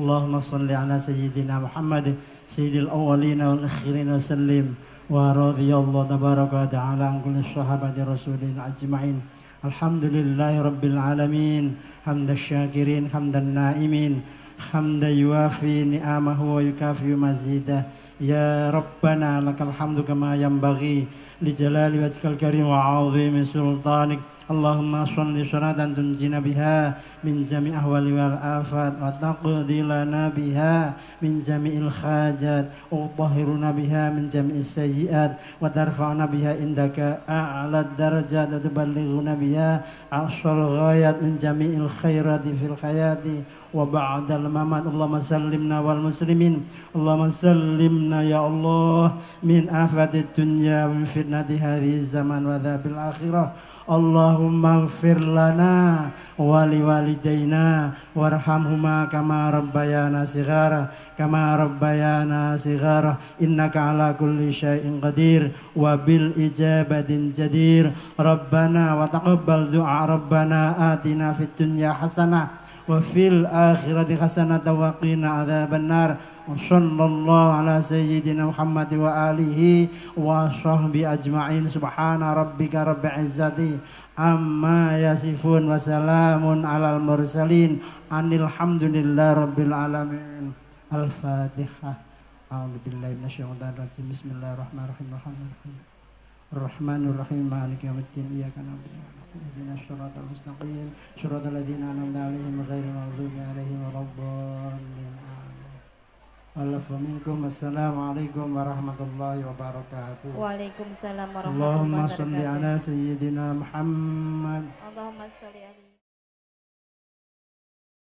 Allahumma shalli ala sayyidina Muhammad sayyidil awwalin wal akhirin wa sallim wa radhiyallahu tabaraka wa ta'ala an kulli sahabati rasulin ajma'in. Alhamdulillahi rabbil alamin. Hamdan syakirin, hamdan naimin, hamdan yuafi ni'amahu wa yukafi mazidah. Ya Rabbana lakal hamdu kama yanbaghi li jalali wajhikal karim wa 'azimi sultanik. Allahumma shalli salatan tunjina biha min jami' ahwali wal afat wa taqdi lana biha min jami'il hajat wa tahhiruna biha min jami'is sayyi'at wa tarfa'una biha indaka a'la darajat wa tuballighuna biha aqsal ghayat min jami'il khairati fil hayati wa ba'dal mamat. Allahumma sallimna wal muslimin. Allahumma sallimna ya Allah min afatid dunya wa min fitnati hadhihi zaman wa dhabil akhirah. Allahumma ighfir lana wa liwalidayna warhamhuma kama rabbayana shighara innaka ala kulli syai'in qadir wa bil ijabatin jadir. Rabbana wa taqabbal du'a. Rabbana atina fid dunya hasanah wa fil akhirati hasanah wa qina adzaban nar. Sallallahu ala sayyidina Muhammad wa alihi wa sahbihi ajma'in. Subhana rabbika rabbil izzati amma yasifun wa salamun alal mursalin alhamdulillahi rabbil alamin. Al-Fatihah. A'udzu billahi minasyaitonir rajim. Bismillahirrahmanirrahim. Ar-Rahmanir Rahim. Maliki yaumiddin. Iyyaka na'budu wa iyyaka nasta'in. Ihdinas siratal mustaqim. Shiratal ladzina an'amta 'alaihim ghairil maghdubi 'alaihim waladdallin. Assalamualaikum warahmatullahi wabarakatuh. Waalaikumsalam warahmatullahi Allahumma wabarakatuh. shalli ala sayyidina Muhammad. Allahumma shalli ala